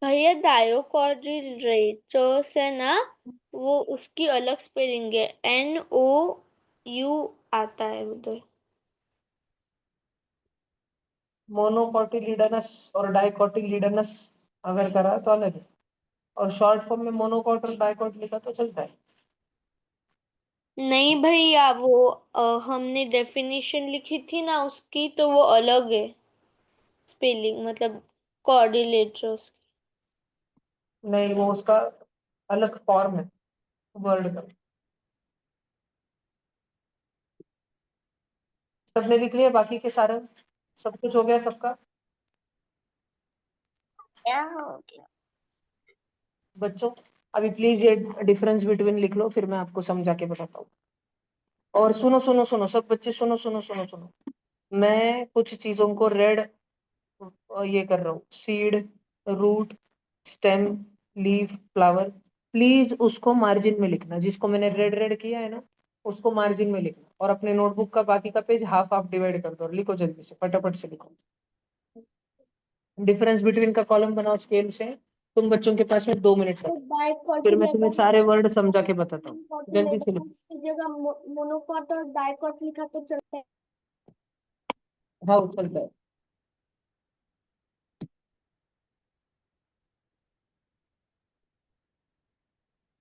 भैया डायोकार्डिलेटर्स है ना, वो उसकी अलग स्पेलिंग है, NOU आता है उधर। मोनोकोटिलिडनस और डाइकोटिलिडनस अगर करा तो अलग है, और शॉर्ट फॉर्म में मोनोकोट और डाइकोट लिखा तो चलता है। नहीं भैया, वो हमने डेफिनेशन लिखी थी ना उसकी, तो वो अलग है स्पेलिंग, मतलब कोऑर्डिनेटर्स। नहीं, वो उसका अलग फॉर्म है वर्ड का। सबने लिख लिया बाकी के सारे? सब कुछ हो गया सबका? क्या हो गया? बच्चों, अभी प्लीज ये डिफरेंस बिटवीन लिख लो, फिर मैं आपको समझा के बताता हूँ। और सुनो सुनो सुनो, सब बच्चे सुनो सुनो सुनो सुनो, मैं कुछ चीजों को रेड ये कर रहा हूँ, seed, root, stem, leaf, flower. Please उसको मार्जिन में लिखना, जिसको मैंने रेड रेड किया है ना उसको मार्जिन में लिखना, और अपने नोटबुक का बाकी का पेज हाफ हाफ डिवाइड कर दो और लिखो जल्दी से, फटाफट से लिखो। डिफरेंस बिटवीन का कॉलम बनाओ स्केल से, तुम बच्चों के पास में 2 मिनट है, फिर मैं तुम्हें सारे वर्ड समझा के बताता हूँ। जल्दी से लिखो। की जगह मोनोकॉट और डाइकॉट लिखा तो चलता है। हाँ चलता है।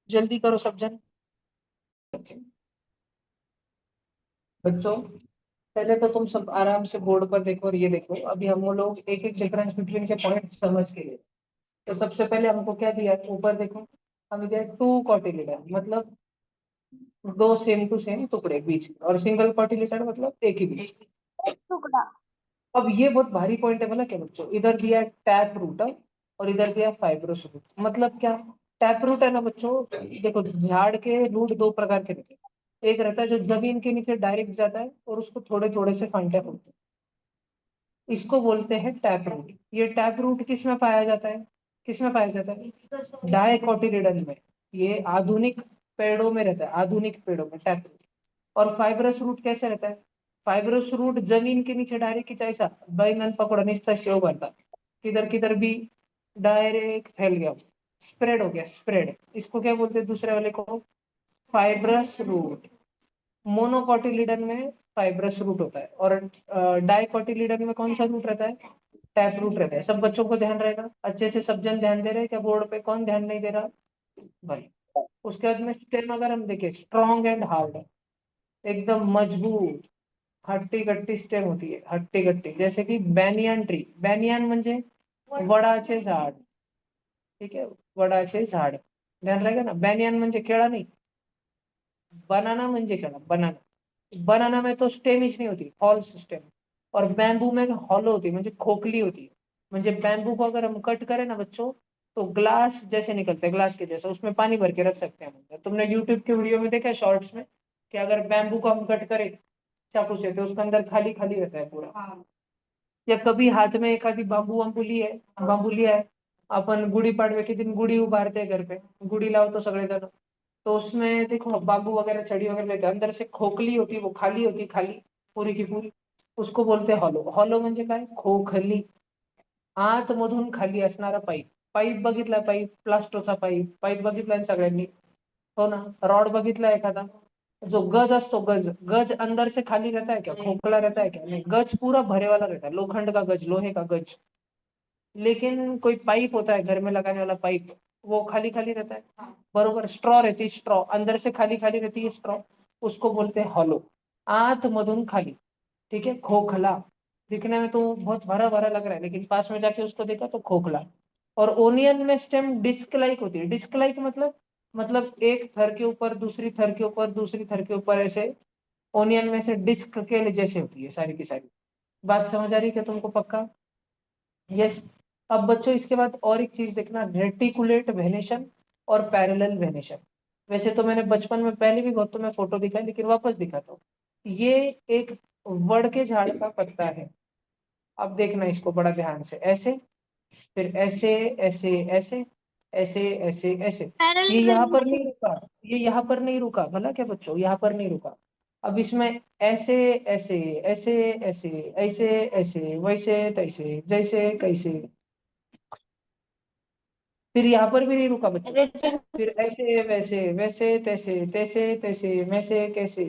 जल्दी करो सब जन। बच्चों पहले तो तुम सब आराम से बोर्ड पर देखो और ये देखो, अभी हम वो लोग एक एक डिफरेंस बिटवीन के पॉइंट समझ के लिए। तो सबसे पहले हमको क्या दिया है, ऊपर देखो, हमें दिया 2 कॉटिलिडन, मतलब 2 सेम टू सेम टुकड़े बीच में, और सिंगल कॉटिलिडन मतलब एक ही बीच। टुकड़ा। अब ये बहुत भारी पॉइंट है, बोला क्या बच्चों, इधर दिया टैप रूट और इधर दिया फाइब्रोस रूट। मतलब क्या, टैप रूट है ना बच्चों, देखो झाड़ के रूट 2 प्रकार के रहते हैं। एक रहता है जो जमीन के नीचे डायरेक्ट जाता है और उसको थोड़े थोड़े से फांटे होते हैं, इसको बोलते हैं टैप रूट। ये टैप रूट किस में पाया जाता है, किस में पाया जाता है, डायकोटिलिडन में। ये आधुनिक पेड़ों में रहता है, आधुनिक पेड़ों में टैप रूट। और फाइब्रस रूट कैसे रहता है, फाइब्रस रूट जमीन के नीचे डायरेक्ट खिंचाईसा बैंगन पकड़ा निस्ता शेव करता, किधर किधर भी डायरेक्ट फैल गया, स्प्रेड हो गया, स्प्रेड। इसको क्या बोलते हैं दूसरे वाले को, फाइब्रस रूट। मोनोकोटिलिडन में फाइब्रस रूट होता है, और डाइकोटिलिडन में कौन सा रूट रहता है, टैप रूट रहता है। सब बच्चों को ध्यान रहेगा अच्छे से, सब जन ध्यान दे रहे हैं क्या बोर्ड पे, कौन ध्यान नहीं दे रहा भाई। उसके बाद में स्टेम अगर हम देखें, स्ट्रॉन्ग एंड हार्ड, एकदम मजबूत हट्टी कट्टी स्टेम होती है, हट्टी कट्टी, जैसे कि बॅनियन ट्री। बॅनियन म्हणजे वडाचे झाड, ठीक है, वडाचे झाड, ध्यान रहेगा ना। बॅनियन म्हणजे केळा नहीं, बनाना म्हणजे केळा, बनाना। बनाना में तो स्टेम ही नहीं होती, फॉल्स स्टेम। और बैम्बू में हॉलो होती है, म्हणजे खोखली होती है। म्हणजे बैम्बू को अगर हम कट करें ना बच्चों, तो ग्लास जैसे निकलते हैं, ग्लास के जैसे, उसमें पानी भर के रख सकते हैं हम। तुमने यूट्यूब के वीडियो में देखा शॉर्ट्स में कि अगर बैम्बू को हम कट करें चाकू से, तो उसके अंदर खाली खाली रहता है पूरा। या कभी हाथ में एक आधी बांबू लिया है, अपन गुड़ी पाड़वे के दिन गुड़ी उभारते हैं घर पे, गुड़ी लाओ तो सगळे जण, तो उसमें देखो बांबू वगैरह छड़ी वगैरह लेते हैं, अंदर से खोखली होती है, वो खाली होती है, खाली पूरी की पूरी, उसको बोलते हैं हॉलो। हॉलो म्हणजे काय, खोखली, आतमधून खाली असणारा पाईप। पाईप बघितला, पाईप प्लास्टोचा पाईप, पाईप बघितलाय ना सगळ्यांनी, हो ना। रॉड बघितला एखादा, जो गज असतो, गज, गज अंदर से खाली रहता है क्या, खोखला रहता है क्या, नहीं, गज पूरा भरे वाला रहता है, लोखंड का गज, लोहे का गज। लेकिन कोई पाइप होता है घर में लगाने वाला पाइप, वो खाली खाली रहता है, बरोबर। स्ट्रॉ रहती है, स्ट्रॉ अंदर से खाली खाली रहती है, स्ट्रॉ, उसको बोलते हैं हॉलो, आंत मधुन खाली, ठीक है, खोखला। दिखने में तो बहुत भरा भरा लग रहा है, लेकिन पास में जाके उसको देखा तो खोखला। और ओनियन में स्टेम डिस्क लाइक होती है। डिस्क लाइक मतलब एक थर के ऊपर दूसरी थर के ऊपर दूसरी थर के ऊपर, ऐसे ओनियन में से डिस्क के जैसे होती है सारी की सारी। बात समझ आ रही है क्या तुमको, पक्का, यस। अब बच्चों इसके बाद और एक चीज देखना, रेटिकुलेट वेनेशन और पैरेलल वेनेशन। वैसे तो मैंने बचपन में पहले भी बहुत तुम्हें फोटो दिखाई, लेकिन वापस दिखाता हूँ। ये एक वड़ के झाड़ का पत्ता है। अब देखना इसको बड़ा ध्यान से, ऐसे, फिर ऐसे ऐसे ऐसे ऐसे ऐसे ऐसे। ये यहाँ पर नहीं रुका, ये यहाँ पर नहीं रुका, भला क्या बच्चों, यहाँ पर नहीं रुका। अब इसमें ऐसे ऐसे ऐसे ऐसे ऐसे ऐसे वैसे तैसे जैसे कैसे, फिर यहाँ पर भी नहीं रुका बच्चों, फिर ऐसे वैसे वैसे तैसे तैसे तैसे वैसे कैसे,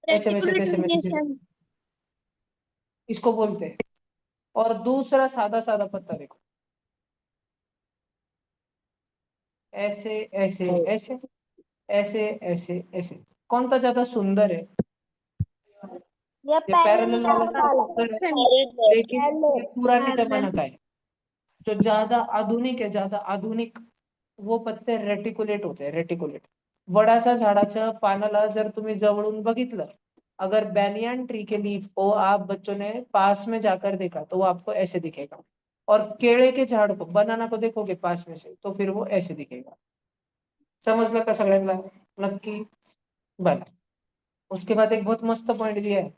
ऐसे वैसे तैसे वैसे तैसे, इसको बोलते हैं। और दूसरा सादा सादा पत्ता देखो, ऐसे ऐसे ऐसे ऐसे ऐसे ऐसे, कौन सा ज्यादा सुंदर है, ये ये पैरेलल वाला ज्यादा सुंदर है, लेकिन ये पुराने जमाना का है। जो ज्यादा आधुनिक है, ज्यादा आधुनिक, वो पत्ते रेटिकुलेट होते हैं, रेटिकुलेट। वडाच्या झाडाच्या पानाला जर तुम्ही जवळून बघितलं, अगर बैनियन ट्री के लीफ को आप बच्चों ने पास में जाकर देखा, तो वो आपको ऐसे दिखेगा। और केले के झाड़ को, बनाना को देखोगे पास में से, तो फिर वो ऐसे दिखेगा। समजलं का सगळ्यांना, नक्की, बरं। उसके बाद एक बहुत मस्त पॉइंट दिया है,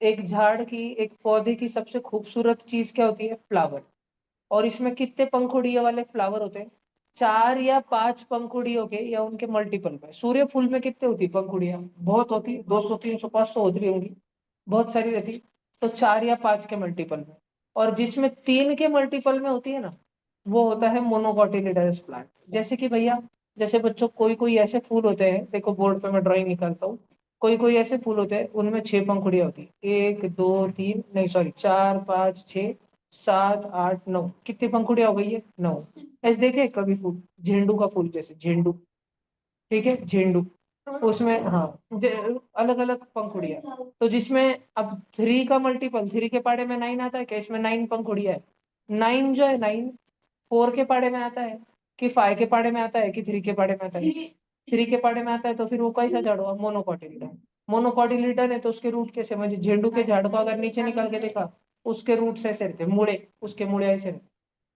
एक झाड़ की, एक पौधे की सबसे खूबसूरत चीज क्या होती है, फ्लावर। और इसमें कितने पंखुड़ियों वाले फ्लावर होते हैं, 4 या 5 पंखुड़ियों के, या उनके मल्टीपल में। सूर्य फूल में कितने होती पंखुड़ियां, बहुत होती, 200 300 500 होती होंगी, बहुत सारी रहती। तो 4 या 5 के मल्टीपल में। और जिसमें 3 के मल्टीपल में होती है ना, वो होता है मोनोकोटिलिडनस प्लांट। जैसे कि भैया, जैसे बच्चों कोई कोई ऐसे फूल होते हैं, देखो बोर्ड पे मैं ड्राइंग निकालता हूँ, कोई कोई ऐसे फूल होते हैं उनमें 6 पंखुड़ियाँ होती है, 1 2 3 नहीं सॉरी 4 5 6 7 8 9, कितनी पंखुड़ियाँ हो गई है? 9। ऐसे देखे कभी फूल, झेंडू का फूल जैसे झेंडू, ठीक है झेंडू, उसमें हाँ अलग अलग पंखुड़ियाँ, तो जिसमें अब 3 का मल्टीपल, 3 के पाड़े में 9 आता है क्या? इसमें 9 पंखुड़ियाँ है। 9 जो है 9 4 के पाड़े में आता है कि 5 के पाड़े में आता है कि 3 के पाड़े में आता है? 3 के पाड़े में आता है, तो फिर वो कैसा झाड़ हुआ? मोनोकॉटिलिडन। मोनोकॉटिलिडन है तो उसके रूट कैसे, मुझे झेंडू के झाड़ को अगर नीचे निकाल के देखा, उसके रूट ऐसे रहते, मुड़े, उसके मुड़े ऐसे रहते।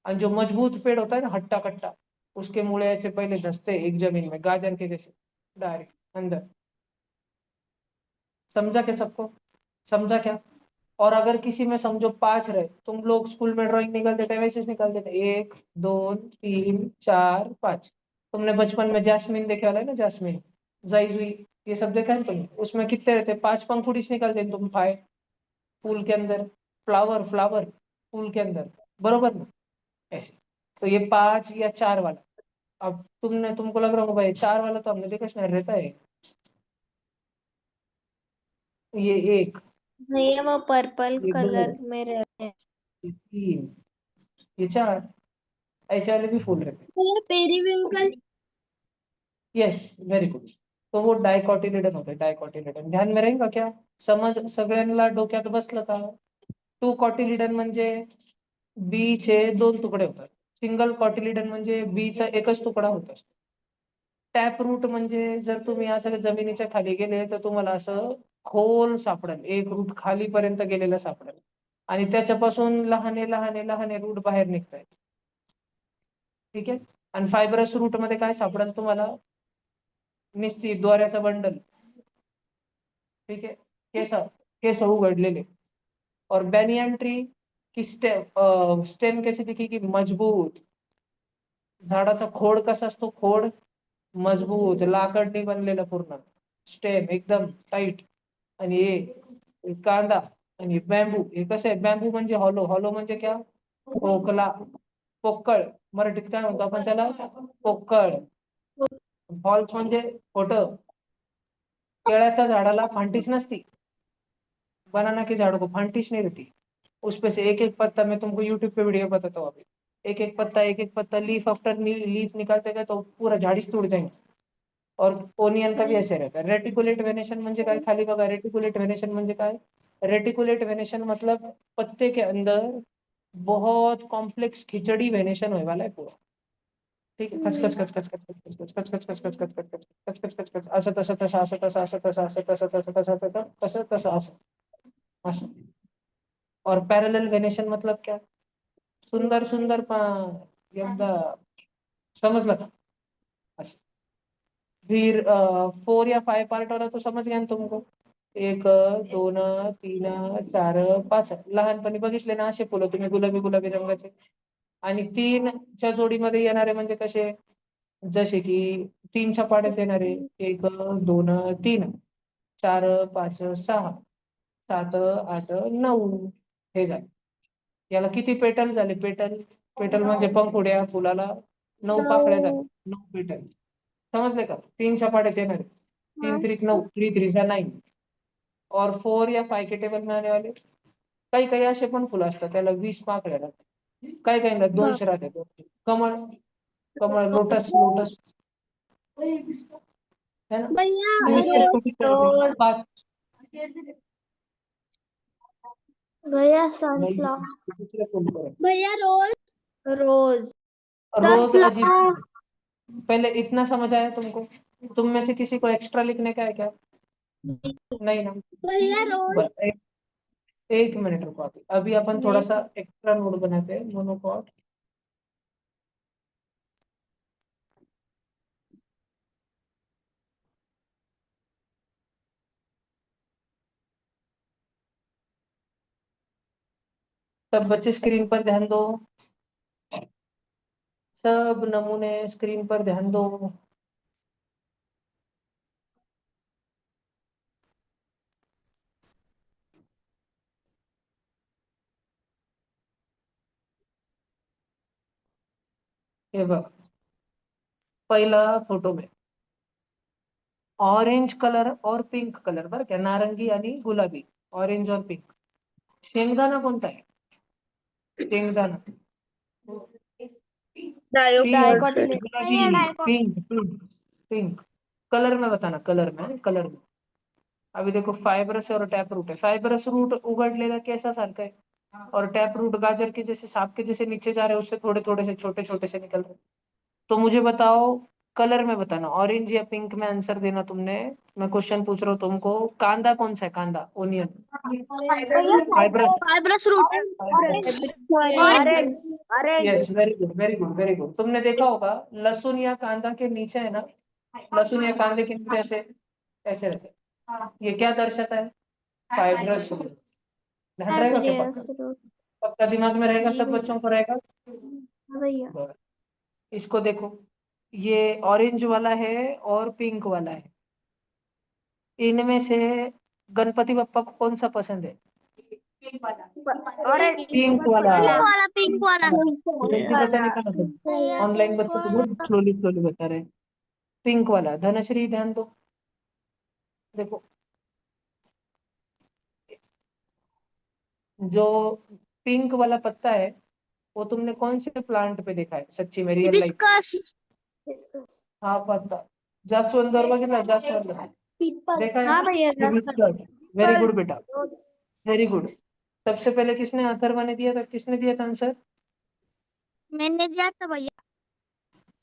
और जो मजबूत पेड़ होता है ना हट्टा कट्टा, उसके मुड़े ऐसे पहले धंसते एक जमीन में गाजर के जैसे डायरेक्ट अंदर। समझा क्या सबको? समझा क्या? और अगर किसी में समझो 5 रहे, तुम लोग स्कूल में ड्राइंग निकाल देते वैसे निकाल देते, 1 2 3 4 5। तुमने बचपन में जैस्मिन देखे वाला है ना, जैस्मिन, जाइजुई, ये सब देखा है तुमने? उसमें कितने रहते? 5 पंखुड़ी से निकाल देते तुम, 5 फूल के अंदर, फ्लावर फ्लावर फूल के अंदर, बरोबर ना? ऐसे, तो ये 5 या 4 वाला, अब तुमको लग रहा होगा भाई 4 वाला तो हमने देखा नहीं रहता है, ये 1, भैया वो पर्पल ये 2, कलर में रहते हैं। ये 3, ये 4, ऐसे वाले भी फूल रहते हैं। भैया पेरीविंकल। Yes, very good. तो वो डायकॉटिलिडन होते, डायकॉटिलिडन ध्यान में रहेगा क्या? समज सगळ्यांना डोक्यात बसलं का? 2 कॉटिलिडन म्हणजे बी चे 2 तुकडे होतात, सिंगल कॉटिलिडन म्हणजे बी चा एकच तुकडा होत असतो। टॅप रूट म्हणजे जर तुम्ही असं जमिनीच्या खाली गेले तर तुम्हाला असं खोल सापडेल, एक रूट खालीपर्यंत गेलेलं सापडेल आणि त्याच्यापासून लहाने लहाने लहाने रूट बाहेर निघतायत, ठीक आहे? आणि फायबरस रूट मध्ये काय सापडेल तुम्हाला? निस्ती दोऱ्याचा बंडल, ठीक आहे, केस केस उघडलेले। और बैनियन ट्री की स्टेम कैसी दिखेगी? मजबूत। झाडाचा खोड कसा असतो? खोड मजबूत, लाकडनी बनलेलं पूर्ण, स्टेम एकदम टाईट। आणि हे कांदा आणि बॅम्बू, हे कसं आहे? बॅम्बू म्हणजे हॉलो, हॉलो म्हणजे क्या? पोकला, पोकळ, मराठीत काय म्हणतो आपण त्याला? पोकळ। फॉल्स म्हणजे खोटं। केळ्याच्या झाडाला फांटीच नसती, बनाना के झाड़ को फांटिश नहीं रहती, उस पे से एक एक पत्ता, मैं तुमको यूट्यूब पे वीडियो बताता हूँ अभी, एक एक पत्ता लीफ आफ्टर लीफ निकालते गए तो पूरा झाड़ीच टूट जाएंगे। और ओनियन का भी ऐसे रहता है। रेटिकुलेट वेनेशन म्हणजे काय? खाली बघा, रेटिकुलेट वेनेशन म्हणजे काय? रेटिकुलेट वेनेशन मतलब पत्ते के अंदर बहुत कॉम्प्लेक्स खिचड़ी वेनेशन होने वाला है पूरा, ठीक है? कच कच कच कच कच कच कच कच कच कच कच कच कच कच कच कच कच, असं तसं तसं असं तसं असं तसं असं तसं तसं तसं तसं तसं तसं असं असं। और पैरेलल वेनेशन मतलब क्या? सुंदर सुंदर एकदा समजलं का? असं। फिर 4 या 5 पार्ट वाला तो समज गया ना तुमको? 1 2 3 4 5, लहानपणी बघितले ना असे फुलं तुम्ही, गुलाबी गुलाबी रंगाचे। आणि 3 च्या जोडीमध्ये येणारे म्हणजे कसे? जसे की 3 च्या पाड्यात येणारे 1 2 3, 4 5 6 7 8 9, हे झाले। याला किती पेटल झाले? पेटल, पेटल म्हणजे पंखुड्या, फुलाला 9 पाकळ्या झाल्या, 9 पेटल। समजले का? 3 पाड्यात येणारे, 3 3 9, 3 3 9, और 4 या 5 के टेबल में आने वाले काही काही असे पण फुलं असतात त्याला 20 पाकळ्या राहतात, काही काही 200 राहतात, 200। कमळ, कमळ, लोटस, लोटस है ना? भैया तुम्ही अरे रोज, 5, भैया नहीं, सनफ्लावर। दूसरे फूल पर है। भैया रोज। रोज। रोज अजीब, सनफ्लावर। पहले इतना समझ आया तुमको? तुम में से किसी को एक्स्ट्रा लिखने का है क्या? नहीं ना? भैया रोज। बस एक मिनट रुको, अभी अपन थोड़ा नहीं। सा एक्स्ट्रा नोट बनाते हैं, मोनोकॉट। सब बच्चे स्क्रीन पर ध्यान दो, सब नमूने स्क्रीन पर ध्यान दो। हे बघ, पहिला फोटो में ऑरेंज कलर और पिंक कलर, बरं का, नारंगी आणि गुलाबी, ऑरेंज और पिंक. शेंगदाणा कोणता आहे? शेंगदाणा डायकोटिलेट गुलाबी, पिंक पिंक पिंक. कलर में बताना, कलर में, कलर में. अभी देखो फाइब्रस और टैप रूट है. फाइब्रस रूट उगड़लेला कैसा सारखा है, और टैप रूट गाजर के जैसे, सांप के जैसे नीचे जा रहे हैं, उससे थोड़े थोड़े से छोटे छोटे से निकल रहे हैं. तो मुझे बताओ, कलर में बताना, ऑरेंज या पिंक में आंसर देना तुमने. मैं क्वेश्चन पूछ रहा हूँ तुमको, कांदा कौन सा है? कांदा, onion, fibrous, fibrous root yes, very good very good very good. तुमने देखा होगा लहसुन या कांदा के नीचे है ना, लहसुन या कांदे के नीचे ऐसे ऐसे रहते हैं. ये क्या दर्शाता है? Fibrous root. ध्यान रहेगा क्या? पक्का पक्का दिमाग में रहेगा, सब बच्चों को रहेगा. भैया बस. इसको देखो, ये ऑरेंज वाला है और पिंक वाला है. इनमें से गणपति बप्पा को कौन सा पसंद है? पिंक वाला. पिंक वाला जल्दी बताने का मतलब, ऑनलाइन बच्चे तो बहुत स्लोली स्लोली बता रहे हैं. पिंक वाला. धनश्री ध्यान दो, देखो जो पिंक वाला पत्ता है वो तुमने कौन से प्लांट पे देखा है सच्ची में, रियल लाइफ? हिबिस्कस हाँ पत्ता. जास्वंद बघितला, जास्वंद देखा हाँ है? भैया वेरी गुड बेटा, वेरी गुड. सबसे पहले किसने, अथर्वा ने दिया था? किसने दिया था आंसर? मैंने दिया था भैया.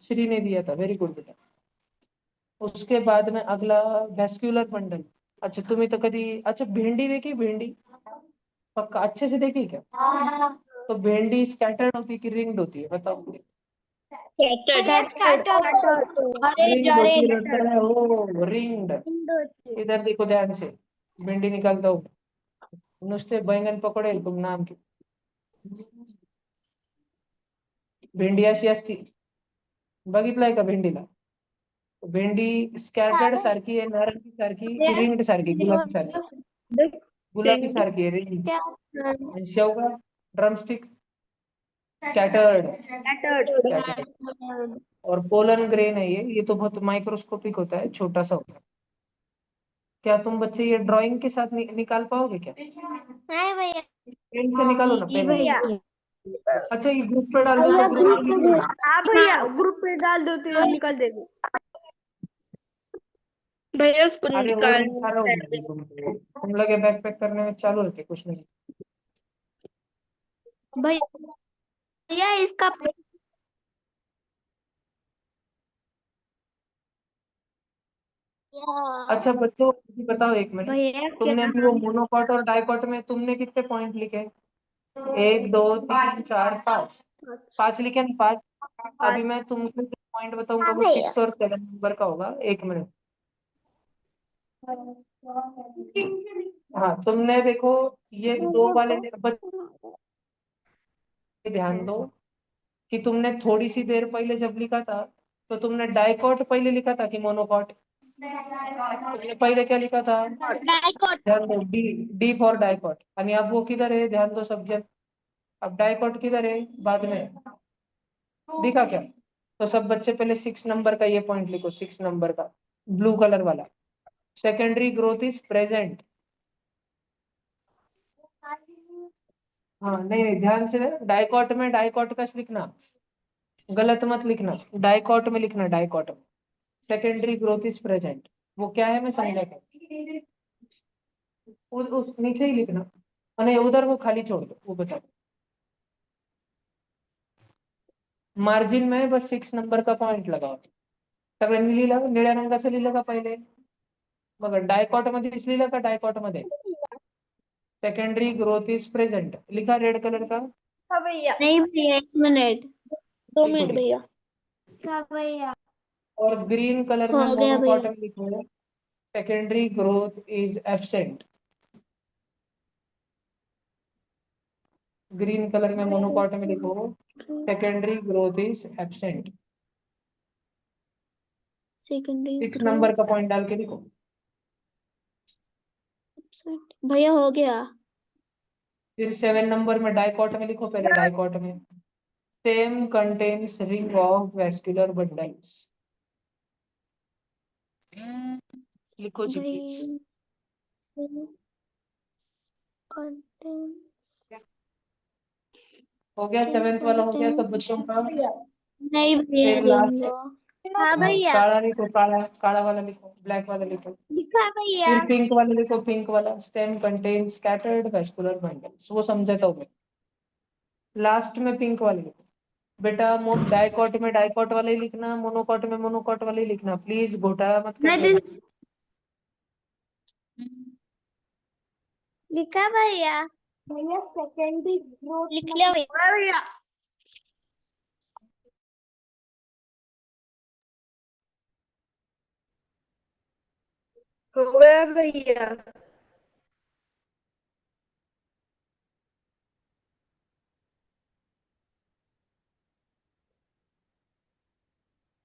श्री ने दिया था. वेरी गुड बेटा. उसके बाद में अगला वेस्क्यूलर बंडल. अच्छा तुम्हें तो कभी, अच्छा भेंडी देखी? भेंडी पक्का अच्छे से देखी क्या? तो भेंडी स्कैटर्ड होती है कि रिंग्ड होती है, बताओ मुझे. रिंग्ड होती है, लगता है. ओ रिंग्ड. इधर देखो ध्यान से, भेंडी निकालता हूँ. नुसते बैंगन पकडेल तुम नाम की. भेंडी अशी असती, बघितलाय का भेंडीला? भेंडी स्कॅटर्ड सारखी आहे, नारंगी सारखी की रिंग्ड सारखी, गुलाबी सारखी? गुलाबी सारखी है, रिंग. आणि शेवगा, ड्रमस्टिक, स्कैटर्ड. और पोलन ग्रेन है ये तो बहुत माइक्रोस्कोपिक होता है, छोटा सा होता है. क्या तुम बच्चे ये ड्राइंग के साथ निकाल पाओगे क्या? नहीं भैया. पेन से निकालो ना, पेन. भैया अच्छा ये ग्रुप पे डाल दो तो ग्रुप पे निकालो. हाँ भैया ग्रुप पे डाल दो तो निकल देंगे भैया उसको अरे हो रहा है, सारा हो गया group पे. तुम लगे बैक पैक करने में, चालू रहते कुछ नहीं. भैया इसका अच्छा बच्चों मुझे बताओ एक मिनट, भैया तुमने अभी वो मोनोकॉट और डाइकॉट में तुमने कितने पॉइंट लिखे? 1 2 3 4 5. 5 लिखे ना, 5. अभी मैं तुमको पॉइंट बताऊंगा, वो 6 और 7 नंबर का होगा. 1 मिनट. हाँ तुमने देखो, ये 2 वाले ध्यान दो कि तुमने थोड़ी सी देर पहले जब लिखा था तो तुमने डाइकॉट पहले लिखा था कि मोनोकॉट? तुमने पहले क्या लिखा था? डाइकॉट. ध्यान दो, डी. D for dicot. आणि अब वो किधर है? ध्यान दो सब जन. अब डाइकॉट किधर है? बाद में दिखा क्या? तो सब बच्चे पहले 6 नंबर का ये पॉइंट लिखो, 6 नंबर का ब्लू कलर वाला. Secondary growth is present. हाँ नहीं नहीं, ध्यान से. डाइकॉट में डाइकॉट लिखना, गलत मत लिखना. डाइकॉट में लिखना, डाइकॉट में सेकेंडरी ग्रोथ इज प्रेजेंट. वो क्या है मैं समझा क्या? उस नीचे ही लिखना, नहीं उधर वो खाली छोड़ दो, वो बता. मार्जिन में बस 6 नंबर का पॉइंट लगाओ. सगळ्यांनी लिहिलं, निळ्या रंगाचं लिहिलं का पहिले? बघा डायकॉट मध्ये लिहिलं का? डायकॉट मध्ये सेकेंडरी ग्रोथ इज प्रेजेंट लिखा रेड कलर का? नहीं भैया 1 मिनट 2 मिनट भैया भैया और ग्रीन कलर में हो गया भैया। मोनोकॉटम लिखो है, secondary growth is absent. Green colour में मोनोकॉटम लिखो, secondary growth is absent. Secondary 6 number का पॉइंट डाल के लिखो. भैया हो गया। फिर 7 नंबर में डाइकॉट में लिखो, पहले डाइकॉट में Stem contains ring of vascular bundles. लिखो जी प्लीज। हो गया, सेवेंथ वाला हो गया सब बच्चों का। नहीं भैया फिर लास्ट हाँ भैया काला लिखो, काला काला वाला लिखो, ब्लैक वाला लिखो, लिखा भैया। फिर पिंक वाला लिखो, पिंक वाला। Stem contains scattered vascular bundles, वो समझा था मैं। लास्ट में पिंक वाले लिखो बेटा। डाइकॉट में डाइकॉट वाले ही लिखना, मोनोकॉट में मोनोकॉट वाले ही लिखना, प्लीज घोटाला मत मैं कर। लिखा भैया। भैया सेकेंडरी ग्रोथ लिख लिया भैया। हो गया भैया।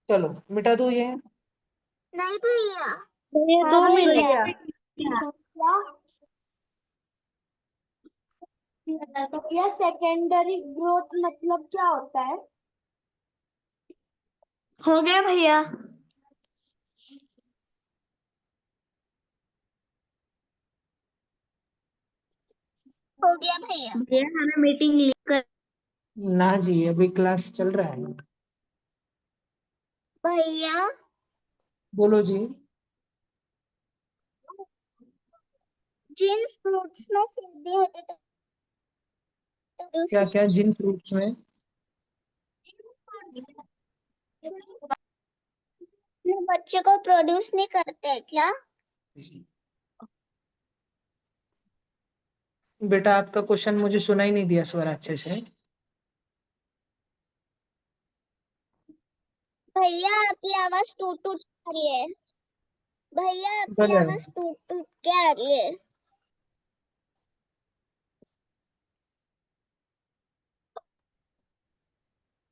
चलो मिटा दो ये। नहीं भैया। भैया हाँ 2 मिनट। भैया। भैया सेकेंडरी ग्रोथ मतलब क्या होता है? हो गया भैया। हो गया भैया। भैया हमें मीटिंग लिख कर ना जी, अभी क्लास चल रहा है। भैया बोलो जी। जिन फ्रूट्स में सीढ़ी होती तो क्या क्या जिन फ्रूट्स में? अपने बच्चे को प्रोड्यूस नहीं करते हैं क्या? बेटा आपका क्वेश्चन मुझे सुना ही नहीं दिया स्वर अच्छे से। भैया आपकी आवाज टूट टूट के आ रही है। भैया आपकी बोलो। आवाज टूट टूट के आ रही है।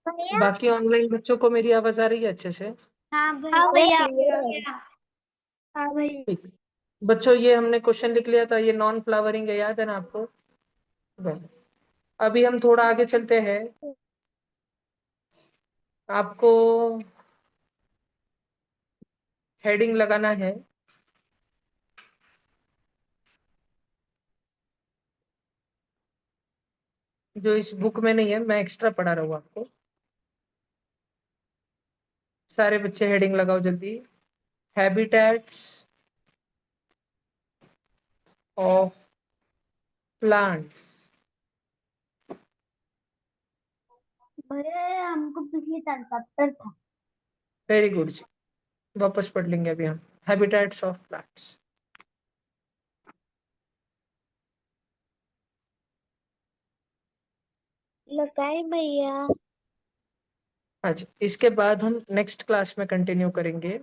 भैया बाकी ऑनलाइन बच्चों को मेरी आवाज आ रही है अच्छे से? हाँ हाँ भैया। भैया। हाँ भैया। ठीक। बच्चों ये हमने क्वेश्चन लिख लिया था, ये नॉन फ्लावरिंग है, याद है ना आपको? बस। अभी हम थोड़ा आगे चलते हैं। आपको हेडिंग लगाना है। जो इस बुक में नहीं है, मैं एक्स्ट्रा पढ़ा रहा हूँ आपको। सारे बच्चे हेडिंग लगाओ जल्दी। Habitats of plants. भैया हमको पिछले साल चैप्टर था। वेरी गुड जी। वापस पढ़ लेंगे अभी हम। Habitats of plants. लगाए भैया। अच्छा, इसके बाद हम नेक्स्ट क्लास में कंटिन्यू करेंगे